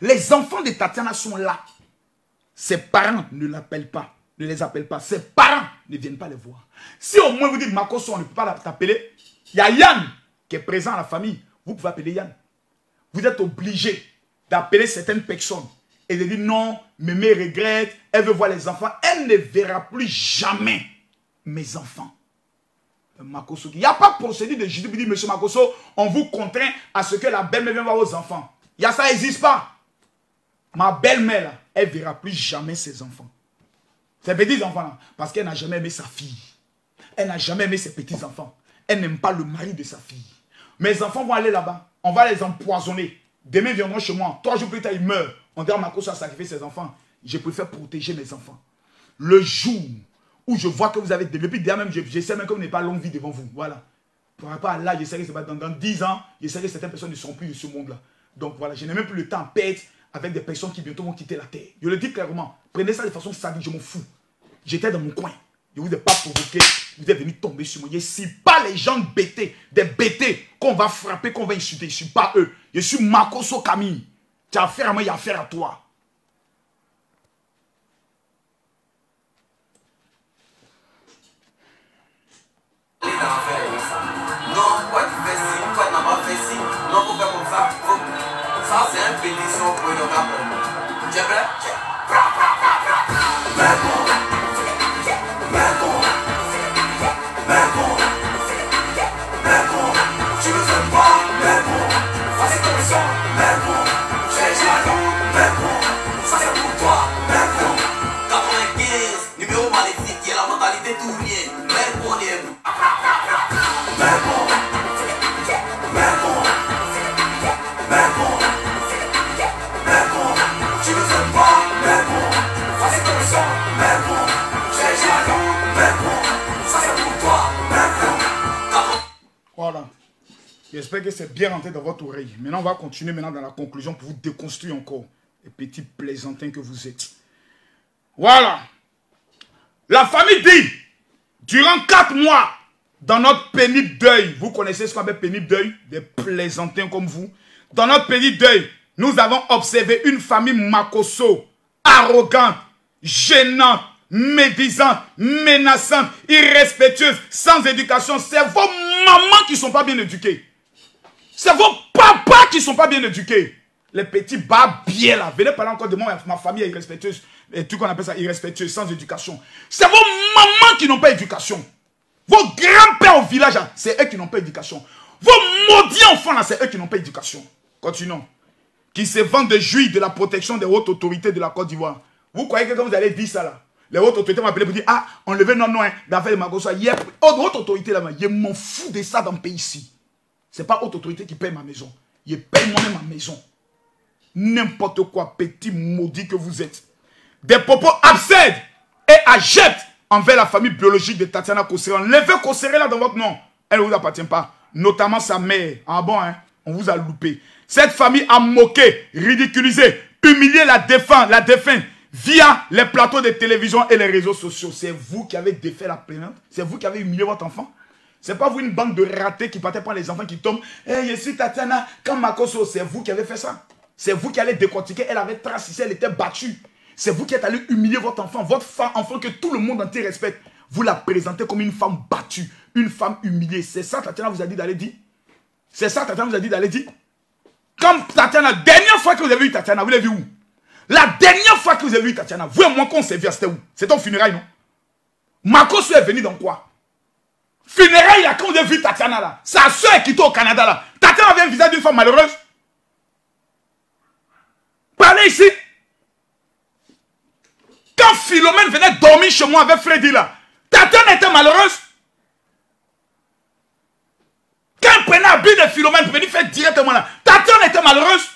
Les enfants de Tatiana sont là. Ses parents ne l'appellent pas, ne les appellent pas. Ses parents ne viennent pas les voir. Si au moins vous dites Makosso, on ne peut pas t'appeler, il y a Yann qui est présent à la famille. Vous pouvez appeler Yann. Vous êtes obligé d'appeler certaines personnes et de dire non, Mémé regrette, elle veut voir les enfants. Elle ne verra plus jamais mes enfants. Makosso, il n'y a pas de procédure de justice pour dire, monsieur Makosso, on vous contraint à ce que la belle-mère vienne voir vos enfants. Il y a ça, n'existe pas. Ma belle-mère, elle ne verra plus jamais ses enfants. Ses petits-enfants, parce qu'elle n'a jamais aimé sa fille. Elle n'a jamais aimé ses petits-enfants. Elle n'aime pas le mari de sa fille. Mes enfants vont aller là-bas. On va les empoisonner. Demain, ils viendront chez moi. 3 jours plus tard, ils meurent. On dira, Makosso a sacrifié ses enfants. Je préfère protéger mes enfants. Le jour où je vois que vous avez... Depuis déjà même, je sais même que vous n'avez pas longue vie devant vous. Voilà. Par rapport à là, je sais que dans 10 ans, je sais que certaines personnes ne seront plus de ce monde-là. Donc voilà, je n'ai même plus le temps à perdre avec des personnes qui bientôt vont quitter la terre. Je le dis clairement. Prenez ça de façon sadique, je m'en fous. J'étais dans mon coin. Je ne vous ai pas provoqué. Vous êtes venu tomber sur moi. Je ne suis pas les gens bêtés, des bêtés qu'on va frapper, qu'on va insulter. Je ne suis pas eux. Je suis Makosso Camille. Tu as affaire à moi, il y a affaire à toi. Non, pourquoi tu fais ci? Pourquoi tu n'as pas fait ci? Non, faut faire comme ça. Ça, c'est une pétition pour une occasion. Tu es prêt? Tu ne sais pas, mais bon, ça c'est comme ça, mais bon, j'ai jaloux, ça c'est pour toi, mais bon. 95, numéro maléfique, il y a la mentalité tout rien, mais bon, on est tu ne sais pas, mais bon, ça c'est comme ça, mais bon, j'ai jaloux, mais bon, ça c'est pour toi, mais bon. Voilà. J'espère que c'est bien rentré dans votre oreille. Maintenant, on va continuer maintenant dans la conclusion pour vous déconstruire encore les petits plaisantins que vous êtes. Voilà. La famille dit, durant 4 mois, dans notre pénible deuil, vous connaissez ce qu'on appelle pénible deuil, des plaisantins comme vous. Dans notre pénible deuil, nous avons observé une famille Makosso, arrogante, gênante, médisante, menaçante, irrespectueuse, sans éducation. C'est vos mamans qui ne sont pas bien éduquées. C'est vos papas qui ne sont pas bien éduqués. Les petits barbiers là. Venez parler encore de moi, ma famille est irrespectueuse. Et tout qu'on appelle ça irrespectueuse, sans éducation. C'est vos mamans qui n'ont pas d'éducation. Vos grands-pères au village, c'est eux qui n'ont pas d'éducation. Vos maudits enfants là, c'est eux qui n'ont pas d'éducation. Continuons. Qui se vendent de jouir de la protection des hautes autorités de la Côte d'Ivoire. Vous croyez que quand vous allez dire ça là, les hautes autorités vont appeler pour dire, ah, enlevez non, d'affaires de Makosso. Haute autorité là, je m'en fous de ça dans le pays ici. Ce n'est pas haute autorité qui paye ma maison. Je paye moi-même ma maison. N'importe quoi, petit maudit que vous êtes. Des propos absurdes et abjects envers la famille biologique de Tatiana Kossere. Enlevez Kossere là dans votre nom. Elle ne vous appartient pas. Notamment sa mère. Ah bon, hein? On vous a loupé. Cette famille a moqué, ridiculisé, humilié la défunte, via les plateaux de télévision et les réseaux sociaux. C'est vous qui avez défait la plainte. C'est vous qui avez humilié votre enfant. C'est pas vous une bande de ratés qui partaient prendre les enfants qui tombent. Hey, je suis Tatiana, quand Makosso, c'est vous qui avez fait ça. C'est vous qui allez décortiquer. Elle avait tracé, elle était battue. C'est vous qui êtes allé humilier votre enfant que tout le monde entier respecte. Vous la présentez comme une femme battue, une femme humiliée. C'est ça Tatiana vous a dit d'aller dire. C'est ça Tatiana vous a dit d'aller dire. Comme Tatiana, dernière fois que vous avez vu Tatiana, vous l'avez vu où? La dernière fois que vous avez vu Tatiana, vous et moi qu'on s'est vu, c'était où? C'était au funérail, non? Makosso est venu dans quoi? Funérail, là, quand vous avez vu Tatiana, là, sa soeur est quittée au Canada, là. Tatiana avait un visage d'une femme malheureuse. Parlez ici. Quand Philomène venait dormir chez moi avec Freddy, là, Tatiana était malheureuse. Quand elle prenait un billet de Philomène pour venir faire directement là, Tatiana était malheureuse.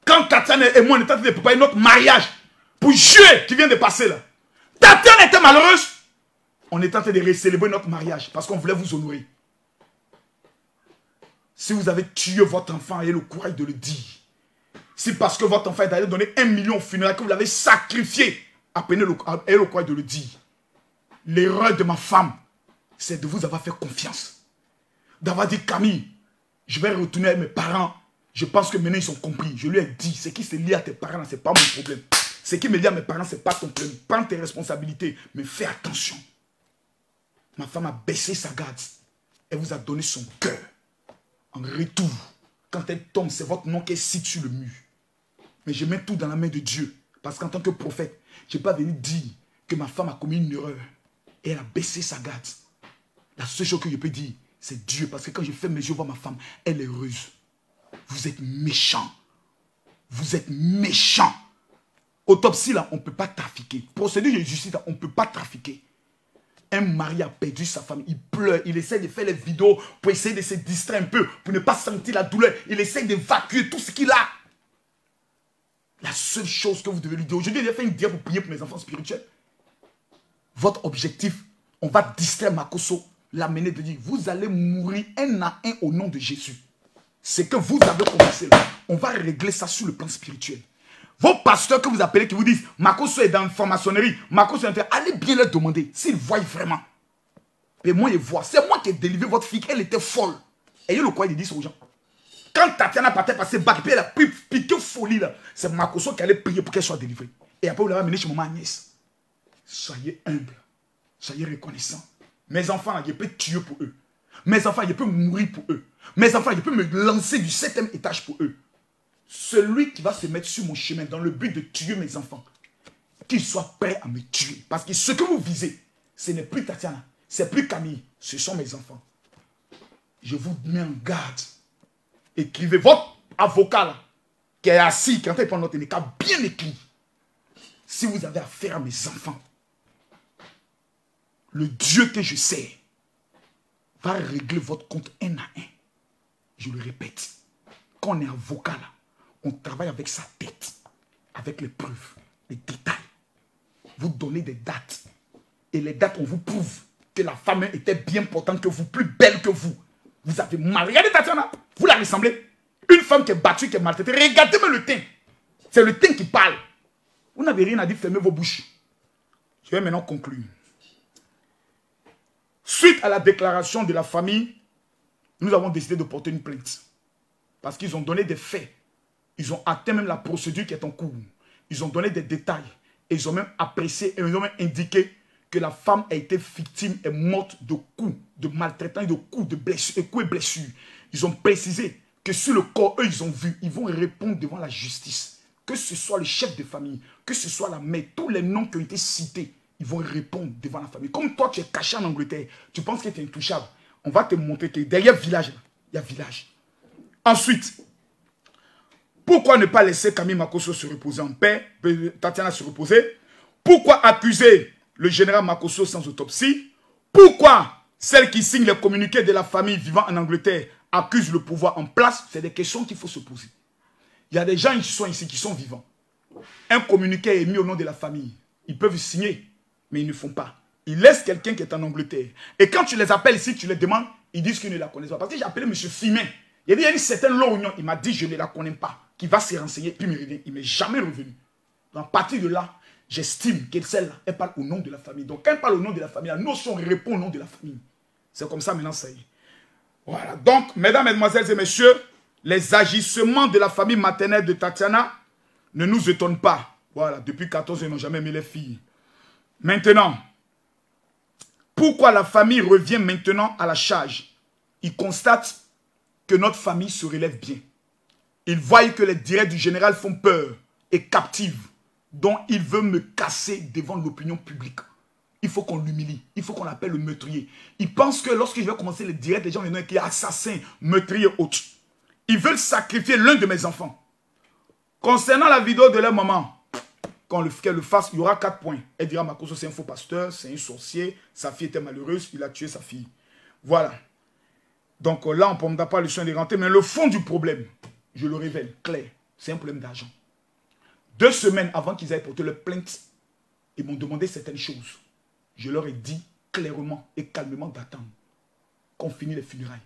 Quand Tatiana et moi, on était en train de préparer notre mariage pour juillet qui vient de passer là, Tatiana était malheureuse. On était en train de célébrer notre mariage parce qu'on voulait vous honorer. Si vous avez tué votre enfant, ayez le courage de le dire. Si parce que votre enfant est allé donner 1 million au funérail, que vous l'avez sacrifié, ayez le courage de le dire. L'erreur de ma femme, c'est de vous avoir fait confiance. D'avoir dit, Camille, je vais retourner avec mes parents. Je pense que maintenant ils ont compris. Je lui ai dit, ce qui se lie à tes parents, ce n'est pas mon problème. Ce qui me lie à mes parents, ce n'est pas ton problème. Prends tes responsabilités, mais fais attention. Ma femme a baissé sa garde. Elle vous a donné son cœur. En retour, quand elle tombe, c'est votre nom qui est situé sur le mur. Mais je mets tout dans la main de Dieu. Parce qu'en tant que prophète, je n'ai pas venu dire que ma femme a commis une erreur. Et elle a baissé sa garde. La seule chose que je peux dire, c'est Dieu. Parce que quand je fais mes yeux voir ma femme, elle est heureuse. Vous êtes méchants. Vous êtes méchants. Autopsie, là, on ne peut pas trafiquer. Procédure de justice, là, on ne peut pas trafiquer. Un mari a perdu sa femme, il pleure, il essaie de faire les vidéos pour essayer de se distraire un peu, pour ne pas sentir la douleur. Il essaie d'évacuer tout ce qu'il a. La seule chose que vous devez lui dire, aujourd'hui, j'ai fait une diète pour prier pour mes enfants spirituels. Votre objectif, on va distraire Makosso, l'amener de dire, vous allez mourir un à un au nom de Jésus. C'est que vous avez commencé là. On va régler ça sur le plan spirituel. Vos pasteurs que vous appelez, qui vous disent, Makosso est dans la franc-maçonnerie, Makosso est en train, allez bien leur demander s'ils voient vraiment. Et moi, ils voient. C'est moi qui ai délivré votre fille, elle était folle. Ayez le courage de dire ça aux gens. Quand Tatiana partait passer bac, puis elle a piqué folie là, c'est Makosso qui allait prier pour qu'elle soit délivrée. Et après, vous l'avez amené chez maman Agnès. Soyez humble, soyez reconnaissants. Mes enfants, là, je peux tuer pour eux. Mes enfants, je peux mourir pour eux. Mes enfants, je peux me lancer du 7e étage pour eux. Celui qui va se mettre sur mon chemin dans le but de tuer mes enfants, qu'il soit prêt à me tuer. Parce que ce que vous visez, ce n'est plus Tatiana, c'est plus Camille, ce sont mes enfants. Je vous mets en garde. Écrivez votre avocat là, qui est assis, qui est en train de prendre notre écart, bien écrit. Si vous avez affaire à mes enfants, le Dieu que je sers va régler votre compte un à un. Je le répète, quand on est avocat là, on travaille avec sa tête, avec les preuves, les détails. Vous donnez des dates. Et les dates, on vous prouve que la femme était bien portante que vous, plus belle que vous. Vous avez mal. Regardez Tatiana, vous la ressemblez. Une femme qui est battue, qui est maltraitée. Regardez-moi le teint. C'est le teint qui parle. Vous n'avez rien à dire, fermez vos bouches. Je vais maintenant conclure. Suite à la déclaration de la famille, nous avons décidé de porter une plainte. Parce qu'ils ont donné des faits. Ils ont atteint même la procédure qui est en cours. Ils ont donné des détails. Et ils ont même apprécié et ils ont même indiqué que la femme a été victime et morte de coups, de maltraitance, de coups, de blessures, coups et blessures. Ils ont précisé que sur le corps, eux, ils ont vu, ils vont répondre devant la justice. Que ce soit le chef de famille, que ce soit la mère, tous les noms qui ont été cités, ils vont répondre devant la famille. Comme toi, tu es caché en Angleterre, tu penses que tu es intouchable. On va te montrer que derrière le village, il y a village. Ensuite, pourquoi ne pas laisser Camille Makosso se reposer en paix, Tatiana se reposer? Pourquoi accuser le général Makosso sans autopsie? Pourquoi celle qui signe les communiqués de la famille vivant en Angleterre accuse le pouvoir en place? C'est des questions qu'il faut se poser. Il y a des gens qui sont ici, qui sont vivants. Un communiqué est mis au nom de la famille. Ils peuvent signer, mais ils ne font pas. Ils laissent quelqu'un qui est en Angleterre. Et quand tu les appelles ici, tu les demandes, ils disent qu'ils ne la connaissent pas. Parce que j'ai appelé M. Fimin. Il a dit, il y a une certaine réunion. Il m'a dit, je ne la connais pas. Qui va se renseigner, puis me revient. Il ne m'est jamais revenu. À partir de là, j'estime que celle-là, elle parle au nom de la famille. Donc, quand elle parle au nom de la famille, la notion répond au nom de la famille. C'est comme ça maintenant, ça y est. Voilà. Donc, mesdames, mesdemoiselles et messieurs, les agissements de la famille maternelle de Tatiana ne nous étonnent pas. Voilà. Depuis 14 ans, ils n'ont jamais mis les filles. Maintenant, pourquoi la famille revient maintenant à la charge? Ils constatent que notre famille se relève bien. Ils voient que les directs du général font peur et captivent. Donc, il veut me casser devant l'opinion publique. Il faut qu'on l'humilie. Il faut qu'on l'appelle le meurtrier. Il pense que lorsque je vais commencer les directs, les gens vont dire qu'il y a assassin, meurtrier, autre. Ils veulent sacrifier l'un de mes enfants. Concernant la vidéo de leur maman, quand qu'elle le fasse, il y aura 4 points. Elle dira, Makosso, c'est un faux pasteur, c'est un sorcier, sa fille était malheureuse, il a tué sa fille. Voilà. Donc là, on ne prendra pas le soin de rentrer, mais le fond du problème, je le révèle, clair, c'est un problème d'argent. 2 semaines avant qu'ils aient porté leur plainte, ils m'ont demandé certaines choses. Je leur ai dit clairement et calmement d'attendre qu'on finisse les funérailles.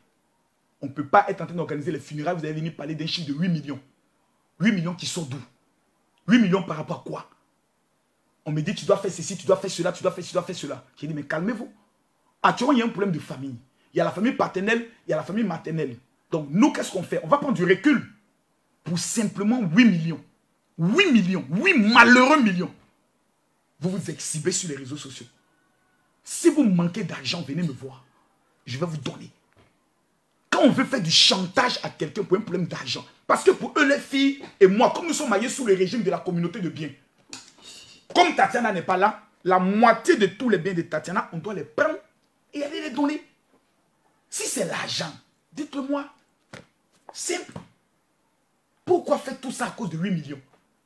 On ne peut pas être en train d'organiser les funérailles, vous allez venir parler d'un chiffre de 8 millions. 8 millions qui sont d'où? 8 millions par rapport à quoi? On me dit, tu dois faire ceci, tu dois faire cela, tu dois faire, tu dois faire cela. J'ai dit, mais calmez-vous. Actuellement, il y a un problème de famille. Il y a la famille paternelle, il y a la famille maternelle. Donc, nous, qu'est-ce qu'on fait? On va prendre du recul pour simplement 8 millions. 8 millions, 8 malheureux millions. Vous vous exhibez sur les réseaux sociaux. Si vous manquez d'argent, venez me voir. Je vais vous donner. Quand on veut faire du chantage à quelqu'un pour un problème d'argent, parce que pour eux, les filles et moi, comme nous sommes maillés sous le régime de la communauté de biens, comme Tatiana n'est pas là, la moitié de tous les biens de Tatiana, on doit les prendre et aller les donner. Si c'est l'argent, dites-le-moi. Simple. Pourquoi faire tout ça à cause de 8 millions?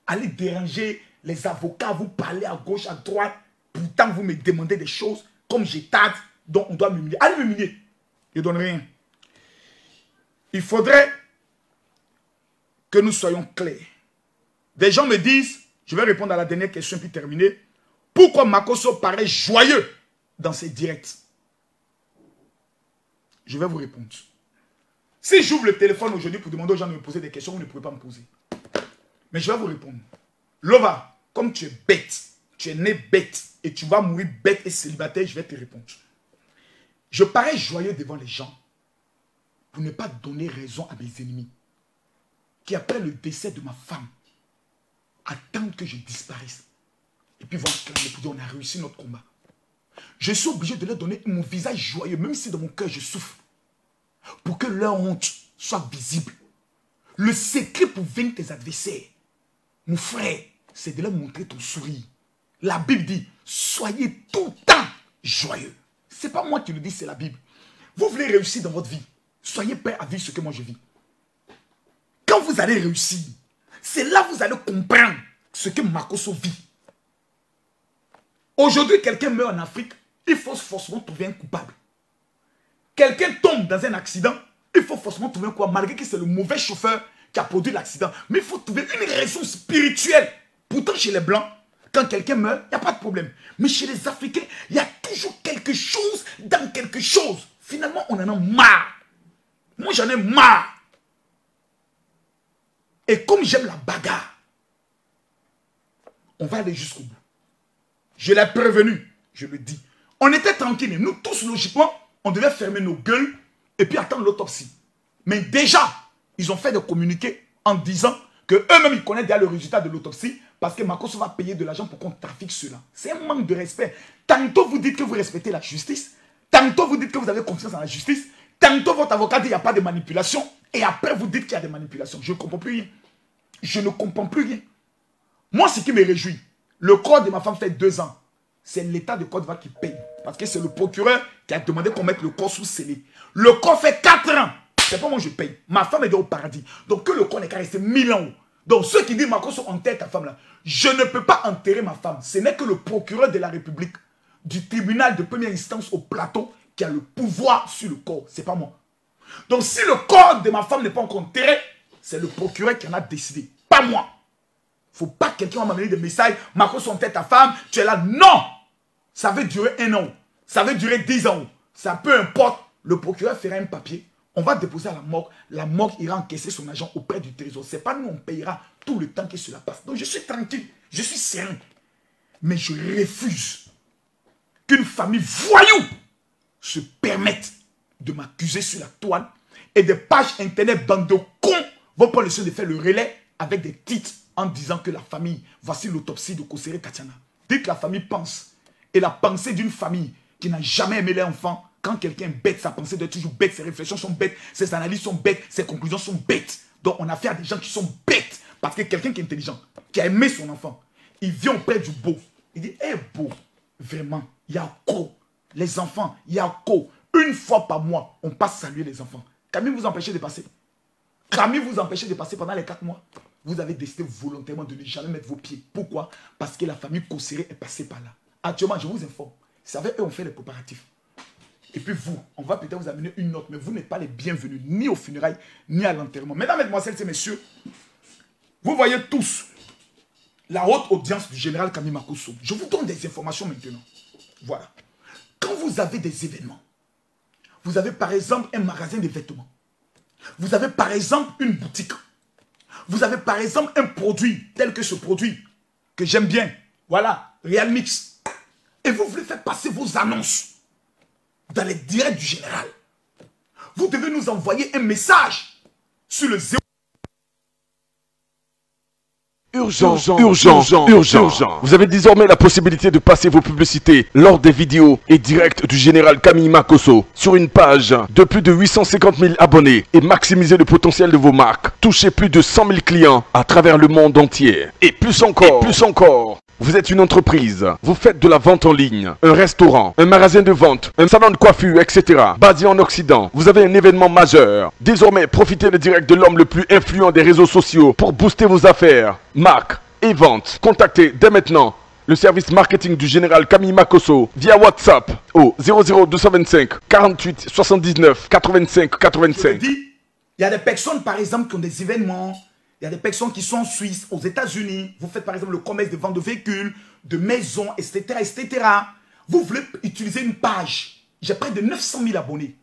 Allez déranger les avocats, vous parlez à gauche, à droite, pourtant vous me demandez des choses comme j'ai tarde, donc on doit m'humilier. Allez m'humilier. Je ne donne rien. Il faudrait que nous soyons clairs. Des gens me disent, je vais répondre à la dernière question puis terminer. Pourquoi Makosso paraît joyeux dans ses directs? Je vais vous répondre. Si j'ouvre le téléphone aujourd'hui pour demander aux gens de me poser des questions, vous ne pouvez pas me poser. Mais je vais vous répondre. Lova, comme tu es bête, tu es né bête et tu vas mourir bête et célibataire, je vais te répondre. Je parais joyeux devant les gens pour ne pas donner raison à mes ennemis qui, après le décès de ma femme, attendent que je disparaisse. Et puis vont acclamer pour dire on a réussi notre combat. Je suis obligé de leur donner mon visage joyeux, même si dans mon cœur je souffre, pour que leur honte soit visible. Le secret pour vaincre tes adversaires, mon frère, c'est de leur montrer ton sourire. La Bible dit, soyez tout le temps joyeux. Ce n'est pas moi qui le dis, c'est la Bible. Vous voulez réussir dans votre vie, soyez prêts à vivre ce que moi je vis. Quand vous allez réussir, c'est là que vous allez comprendre ce que Makosso vit. Aujourd'hui, quelqu'un meurt en Afrique, il faut forcément trouver un coupable. Quelqu'un tombe dans un accident, il faut forcément trouver un coupable, malgré que c'est le mauvais chauffeur qui a produit l'accident. Mais il faut trouver une raison spirituelle. Pourtant, chez les Blancs, quand quelqu'un meurt, il n'y a pas de problème. Mais chez les Africains, il y a toujours quelque chose dans quelque chose. Finalement, on en a marre. Moi, j'en ai marre. Et comme j'aime la bagarre, on va aller jusqu'au bout. Je l'ai prévenu, je le dis. On était tranquilles. Nous tous, logiquement, on devait fermer nos gueules et puis attendre l'autopsie. Mais déjà, ils ont fait des communiqués en disant qu'eux-mêmes, ils connaissent déjà le résultat de l'autopsie parce que Makosso va payer de l'argent pour qu'on trafique cela. C'est un manque de respect. Tantôt, vous dites que vous respectez la justice. Tantôt, vous dites que vous avez confiance en la justice. Tantôt, votre avocat dit qu'il n'y a pas de manipulation. Et après, vous dites qu'il y a des manipulations. Je ne comprends plus rien. Je ne comprends plus rien. Moi, ce qui me réjouit, le corps de ma femme fait 2 ans. C'est l'État de Côte d'Ivoire qui paye. Parce que c'est le procureur qui a demandé qu'on mette le corps sous scellé. Le corps fait 4 ans. C'est pas moi je paye. Ma femme est déjà au paradis. Donc que le corps n'est qu'à rester 1000 ans. Donc ceux qui disent Makosso enterre ta femme là. Je ne peux pas enterrer ma femme. Ce n'est que le procureur de la République, du tribunal de première instance au plateau, qui a le pouvoir sur le corps. C'est pas moi. Donc si le corps de ma femme n'est pas encore enterré, c'est le procureur qui en a décidé. Pas moi. Faut pas que quelqu'un m'amène des messages. Makosso enterre ta femme. Tu es là. Non. Ça va durer 1 an. Ça va durer 10 ans. Ça peu importe. Le procureur fera un papier. On va déposer à la morgue. La morgue ira encaisser son argent auprès du trésor. C'est pas nous, on payera tout le temps que cela passe. Donc je suis tranquille, je suis serein. Mais je refuse qu'une famille voyou se permette de m'accuser sur la toile et des pages internet, bande de cons, vont prendre le soin de faire le relais avec des titres en disant que la famille, voici l'autopsie de Kosere Katiana. Dès que la famille pense, et la pensée d'une famille qui n'a jamais aimé les enfants, quand quelqu'un est bête, sa pensée doit être toujours bête, ses réflexions sont bêtes, ses analyses sont bêtes, ses conclusions sont bêtes. Donc on a affaire à des gens qui sont bêtes. Parce que quelqu'un qui est intelligent, qui a aimé son enfant, il vient auprès du beau. Il dit, hé beau, vraiment, Yako, les enfants, Yako, une fois par mois, on passe saluer les enfants. Camille vous empêchez de passer. Camille vous empêchez de passer pendant les 4 mois. Vous avez décidé volontairement de ne jamais mettre vos pieds. Pourquoi? Parce que la famille Kosere est passée par là. Actuellement, je vous informe. C'est avec eux on fait les préparatifs. Et puis vous, on va peut-être vous amener une note, mais vous n'êtes pas les bienvenus, ni aux funérailles, ni à l'enterrement. Mesdames, mesdemoiselles et messieurs, vous voyez tous la haute audience du général Camille Makosso. Je vous donne des informations maintenant. Voilà. Quand vous avez des événements, vous avez par exemple un magasin de vêtements. Vous avez par exemple une boutique. Vous avez par exemple un produit tel que ce produit que j'aime bien. Voilà, Real Mix. Et vous voulez faire passer vos annonces dans les directs du général. Vous devez nous envoyer un message sur le 0. Urgent. Vous avez désormais la possibilité de passer vos publicités lors des vidéos et directs du général Camille Makosso sur une page de plus de 850 000 abonnés et maximiser le potentiel de vos marques. Touchez plus de 100 000 clients à travers le monde entier. Et plus encore. Vous êtes une entreprise, vous faites de la vente en ligne, un restaurant, un magasin de vente, un salon de coiffure, etc. Basé en Occident, vous avez un événement majeur. Désormais, profitez de direct de l'homme le plus influent des réseaux sociaux pour booster vos affaires, marques et ventes. Contactez dès maintenant le service marketing du général Camille Makosso via WhatsApp au 00225 48 79 85 85. Il y a des personnes par exemple qui ont des événements. Il y a des personnes qui sont en Suisse, aux États-Unis. Vous faites par exemple le commerce de vente de véhicules, de maisons, etc., etc. Vous voulez utiliser une page. J'ai près de 900 000 abonnés.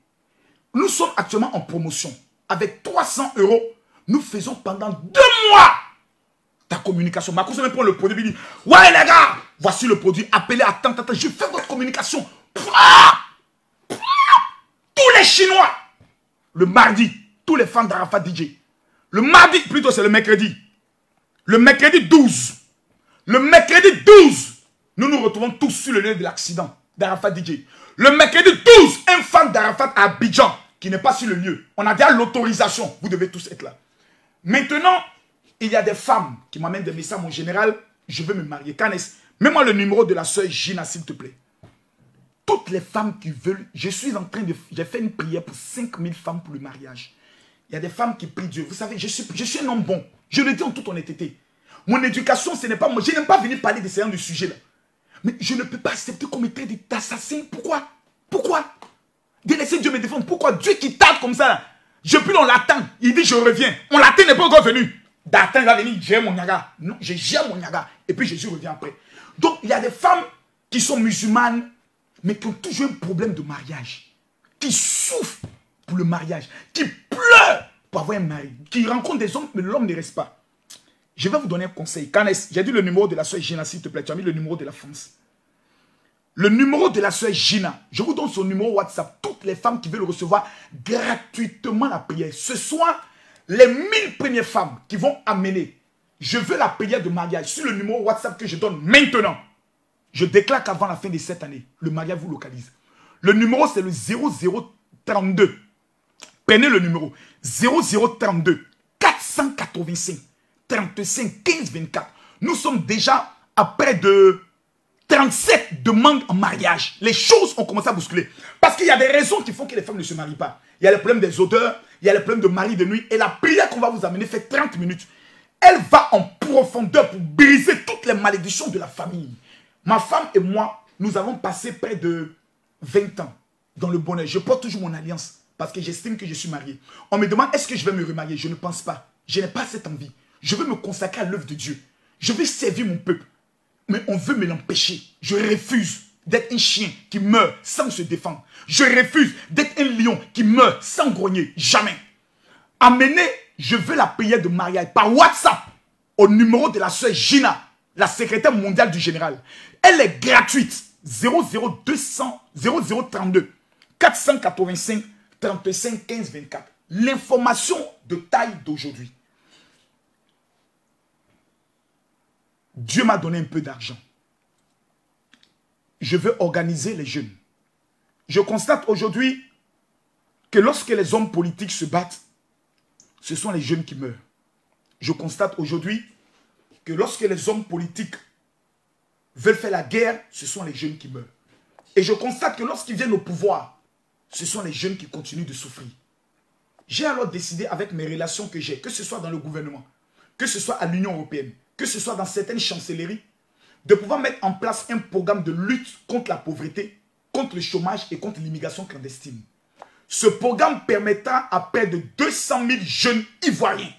Nous sommes actuellement en promotion. Avec 300 €, nous faisons pendant 2 mois ta communication. Ma cousine prend le produit et dit, ouais les gars, voici le produit. Appelez, attends, je fais votre communication. Tous les Chinois. Le mardi, tous les fans d'Arafat DJ. Le mardi, plutôt c'est le mercredi. Le mercredi 12. Le mercredi 12. Nous nous retrouvons tous sur le lieu de l'accident d'Arafat DJ. Le mercredi 12, un fan d'Arafat à Abidjan qui n'est pas sur le lieu. On a déjà l'autorisation. Vous devez tous être là. Maintenant, il y a des femmes qui m'amènent des messages. Mon général, je veux me marier. Canes, mets-moi le numéro de la soeur Gina, s'il te plaît. Toutes les femmes qui veulent, je suis en train de... J'ai fait une prière pour 5000 femmes pour le mariage. Il y a des femmes qui prient Dieu. Vous savez, je suis un homme bon. Je le dis en toute honnêteté. Mon éducation, ce n'est pas moi. Je n'aime pas venir parler de ce genre de sujet-là. Mais je ne peux pas accepter qu'on me traite d'assassin. Pourquoi? De laisser Dieu me défendre. Pourquoi? Dieu qui tarde comme ça, là. Je prie, on l'attend. Il dit, je reviens. On l'attend, n'est pas encore venu. D'attendre, il va venir, j'ai mon yaga. Non, je gère mon yaga. Et puis Jésus revient après. Donc, il y a des femmes qui sont musulmanes, mais qui ont toujours un problème de mariage. Qui souffrent pour le mariage, qui pleure pour avoir un mari, qui rencontre des hommes, mais l'homme ne reste pas. Je vais vous donner un conseil. J'ai dit le numéro de la soeur Gina, s'il te plaît. Tu as mis le numéro de la France. Le numéro de la soeur Gina, je vous donne son numéro WhatsApp. Toutes les femmes qui veulent recevoir gratuitement la prière. Ce soir, les 1000 premières femmes qui vont amener, je veux la prière de mariage sur le numéro WhatsApp que je donne maintenant. Je déclare qu'avant la fin de cette année, le mariage vous localise. Le numéro, c'est le 0032. Prenez le numéro 0032 485 35 15 24. Nous sommes déjà à près de 37 demandes en mariage. Les choses ont commencé à bousculer. Parce qu'il y a des raisons qui font que les femmes ne se marient pas. Il y a le problème des odeurs, il y a le problème de mari de nuit. Et la prière qu'on va vous amener fait 30 minutes. Elle va en profondeur pour briser toutes les malédictions de la famille. Ma femme et moi, nous avons passé près de 20 ans dans le bonheur. Je porte toujours mon alliance. Parce que j'estime que je suis marié. On me demande, est-ce que je vais me remarier? Je ne pense pas. Je n'ai pas cette envie. Je veux me consacrer à l'œuvre de Dieu. Je veux servir mon peuple. Mais on veut me l'empêcher. Je refuse d'être un chien qui meurt sans se défendre. Je refuse d'être un lion qui meurt sans grogner. Jamais. Amenez, je veux la prière de mariage par WhatsApp au numéro de la sœur Gina, la secrétaire mondiale du général. Elle est gratuite. 0032 485 35 15 24. L'information de taille d'aujourd'hui. Dieu m'a donné un peu d'argent. Je veux organiser les jeunes. Je constate aujourd'hui que lorsque les hommes politiques se battent, ce sont les jeunes qui meurent. Je constate aujourd'hui que lorsque les hommes politiques veulent faire la guerre, ce sont les jeunes qui meurent. Et je constate que lorsqu'ils viennent au pouvoir, ce sont les jeunes qui continuent de souffrir. J'ai alors décidé avec mes relations que j'ai, que ce soit dans le gouvernement, que ce soit à l'Union européenne, que ce soit dans certaines chancelleries, de pouvoir mettre en place un programme de lutte contre la pauvreté, contre le chômage et contre l'immigration clandestine. Ce programme permettra à près de 200 000 jeunes ivoiriens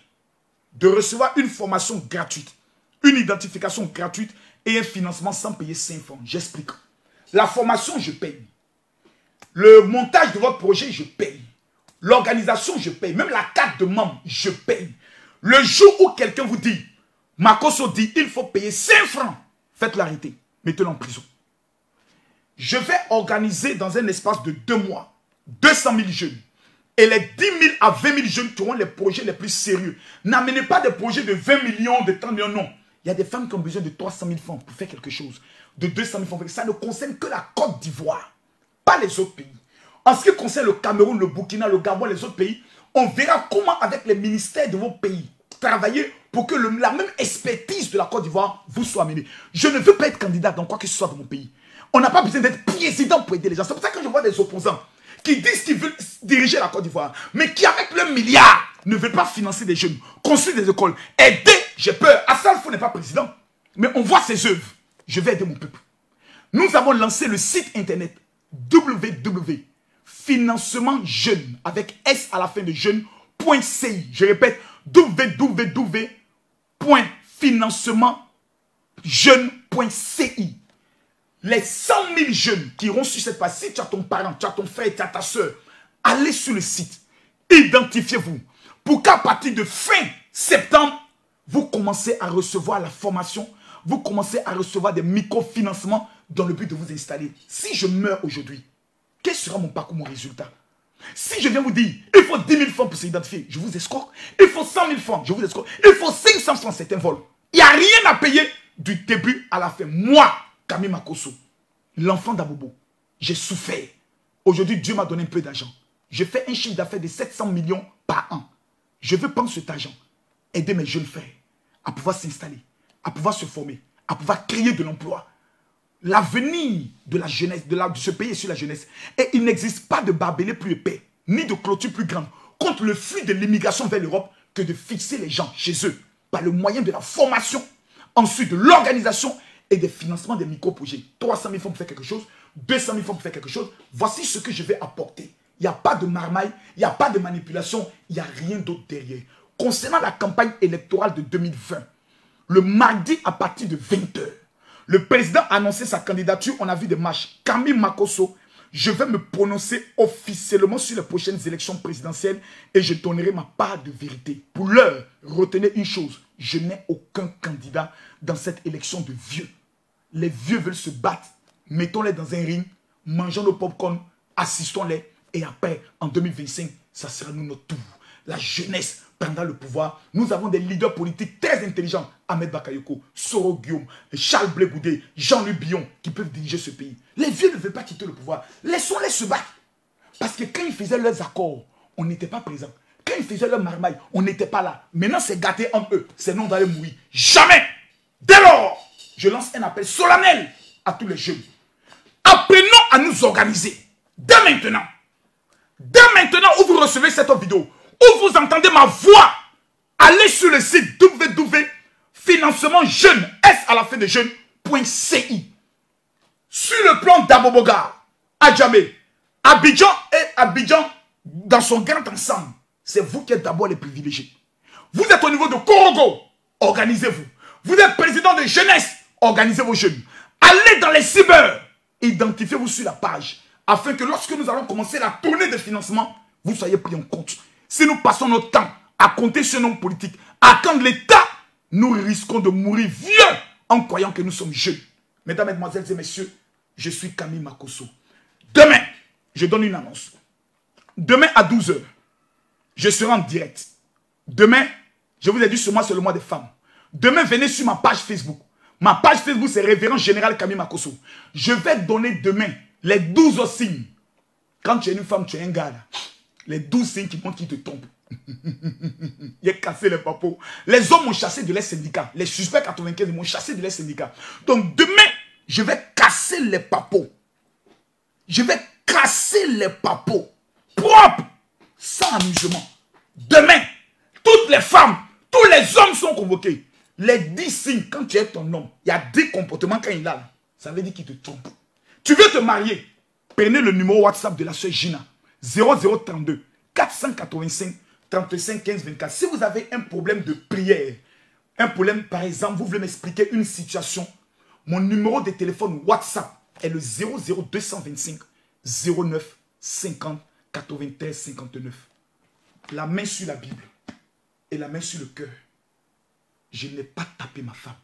de recevoir une formation gratuite, une identification gratuite et un financement sans payer 5 francs. J'explique. La formation, je paye. Le montage de votre projet, je paye. L'organisation, je paye. Même la carte de membre, je paye. Le jour où quelqu'un vous dit, Makosso dit, il faut payer 5 francs, faites l'arrêter, mettez-le en prison. Je vais organiser dans un espace de 2 mois, 200 000 jeunes. Et les 10 000 à 20 000 jeunes qui auront les projets les plus sérieux. N'amenez pas des projets de 20 millions, de 30 millions, non. Il y a des femmes qui ont besoin de 300 000 francs pour faire quelque chose. De 200 000 francs. Ça ne concerne que la Côte d'Ivoire, pas les autres pays. En ce qui concerne le Cameroun, le Burkina, le Gabon, les autres pays, on verra comment avec les ministères de vos pays, travailler pour que la même expertise de la Côte d'Ivoire vous soit amenée. Je ne veux pas être candidat dans quoi que ce soit dans mon pays. On n'a pas besoin d'être président pour aider les gens. C'est pour ça que je vois des opposants qui disent qu'ils veulent diriger la Côte d'Ivoire, mais qui avec le milliard ne veulent pas financer des jeunes, construire des écoles, aider. J'ai peur. Assalfo n'est pas président, mais on voit ses œuvres. Je vais aider mon peuple. Nous avons lancé le site internet www.financementjeune avec S à la fin de jeune.ci. Je répète, www.financementjeune.ci. Les 100 000 jeunes qui iront sur cette page, si tu as ton parent, tu as ton frère, tu as ta soeur, allez sur le site, identifiez-vous, pour qu'à partir de fin septembre, vous commencez à recevoir la formation, vous commencez à recevoir des microfinancements dans le but de vous installer. Si je meurs aujourd'hui, quel sera mon parcours, mon résultat? Si je viens vous dire, il faut 10 000 francs pour s'identifier, je vous escorte. Il faut 100 000 francs, je vous escorte. Il faut 500 francs, c'est un vol. Il n'y a rien à payer du début à la fin. Moi, Camille Makosso, l'enfant d'Abobo, j'ai souffert. Aujourd'hui, Dieu m'a donné un peu d'argent. Je fais un chiffre d'affaires de 700 millions par an. Je veux prendre cet argent, aider mes jeunes frères à pouvoir s'installer, à pouvoir se former, à pouvoir créer de l'emploi. L'avenir de la jeunesse, de ce pays est sur la jeunesse. Et il n'existe pas de barbelé plus épais, ni de clôture plus grande contre le flux de l'immigration vers l'Europe que de fixer les gens chez eux par le moyen de la formation, ensuite de l'organisation et des financements des micro-projets. 300 000 francs pour faire quelque chose, 200 000 francs pour faire quelque chose. Voici ce que je vais apporter. Il n'y a pas de marmaille, il n'y a pas de manipulation, il n'y a rien d'autre derrière. Concernant la campagne électorale de 2020, le mardi à partir de 20h, le président a annoncé sa candidature, on a vu des marches. Camille Makosso, je vais me prononcer officiellement sur les prochaines élections présidentielles et je donnerai ma part de vérité. Pour l'heure, retenez une chose, je n'ai aucun candidat dans cette élection de vieux. Les vieux veulent se battre, mettons-les dans un ring, mangeons nos popcorn, assistons-les et après, en 2025, ça sera nous notre tour. La jeunesse prendra le pouvoir. Nous avons des leaders politiques très intelligents. Ahmed Bakayoko, Soro Guillaume, Charles Blé Goudé, Jean-Luc Billon, qui peuvent diriger ce pays. Les vieux ne veulent pas quitter le pouvoir. Laissons-les se battre. Parce que quand ils faisaient leurs accords, on n'était pas présents. Quand ils faisaient leur marmaille, on n'était pas là. Maintenant, c'est gâté entre eux. C'est non d'aller mourir. Jamais. Dès lors, je lance un appel solennel à tous les jeunes. Apprenons à nous organiser. Dès maintenant. Dès maintenant où vous recevez cette vidéo, où vous entendez ma voix, allez sur le site www.financementjeune, S à la fin de jeune.ci. Sur le plan d'Aboboga, Adjamé, Abidjan et Abidjan dans son grand ensemble, c'est vous qui êtes d'abord les privilégiés. Vous êtes au niveau de Korogo, organisez-vous. Vous êtes président de jeunesse, organisez vos jeunes. Allez dans les cyber, identifiez-vous sur la page, afin que lorsque nous allons commencer la tournée de financement, vous soyez pris en compte. Si nous passons notre temps à compter sur nos politiques, à attendre l'État nous risquons de mourir vieux en croyant que nous sommes jeunes. Mesdames, Mesdemoiselles et Messieurs, je suis Camille Makosso. Demain, je donne une annonce. Demain à 12 h, je serai en direct. Demain, je vous ai dit sur moi, c'est le mois des femmes. Demain, venez sur ma page Facebook. Ma page Facebook, c'est Révérend Général Camille Makosso. Je vais donner demain les 12 signes. Quand tu es une femme, tu es un gars là. Les 12 signes qui montrent qu'il te trompe. Il a cassé les papos. Les hommes m'ont chassé de leur syndicat. Les suspects 95 m'ont chassé de leur syndicat. Donc demain, je vais casser les papos. Je vais casser les papos. Propre. Sans amusement. Demain, toutes les femmes, tous les hommes sont convoqués. Les 10 signes, quand tu es ton homme, il y a 10 comportements quand il a là. Ça veut dire qu'il te trompe. Tu veux te marier? Prenez le numéro WhatsApp de la soeur Gina. 0032 485 35 15 24. Si vous avez un problème de prière, un problème, par exemple, vous voulez m'expliquer une situation, mon numéro de téléphone WhatsApp est le 00225 09 50 93 59. La main sur la Bible et la main sur le cœur. Je n'ai pas tapé ma femme.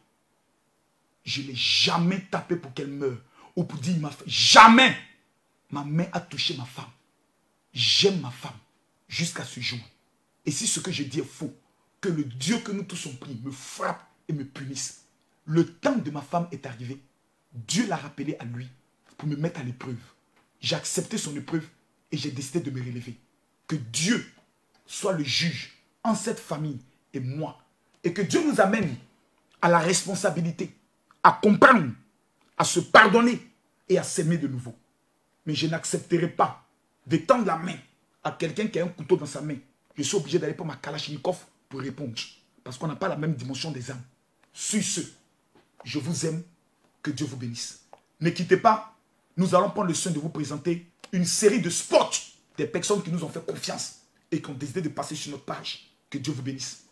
Je n'ai jamais tapé pour qu'elle meure. Ou pour dire ma femme. Jamais. Ma main a touché ma femme. J'aime ma femme jusqu'à ce jour. Et si ce que je dis est faux, que le Dieu que nous tous sommes pris me frappe et me punisse. Le temps de ma femme est arrivé. Dieu l'a rappelé à lui pour me mettre à l'épreuve. J'ai accepté son épreuve et j'ai décidé de me relever. Que Dieu soit le juge en cette famille et moi. Et que Dieu nous amène à la responsabilité, à comprendre, à se pardonner et à s'aimer de nouveau. Mais je n'accepterai pas de tendre la main à quelqu'un qui a un couteau dans sa main. Je suis obligé d'aller prendre ma Kalachnikov pour répondre. Parce qu'on n'a pas la même dimension des âmes. Sur ce, je vous aime. Que Dieu vous bénisse. Ne quittez pas. Nous allons prendre le soin de vous présenter une série de spots des personnes qui nous ont fait confiance et qui ont décidé de passer sur notre page. Que Dieu vous bénisse.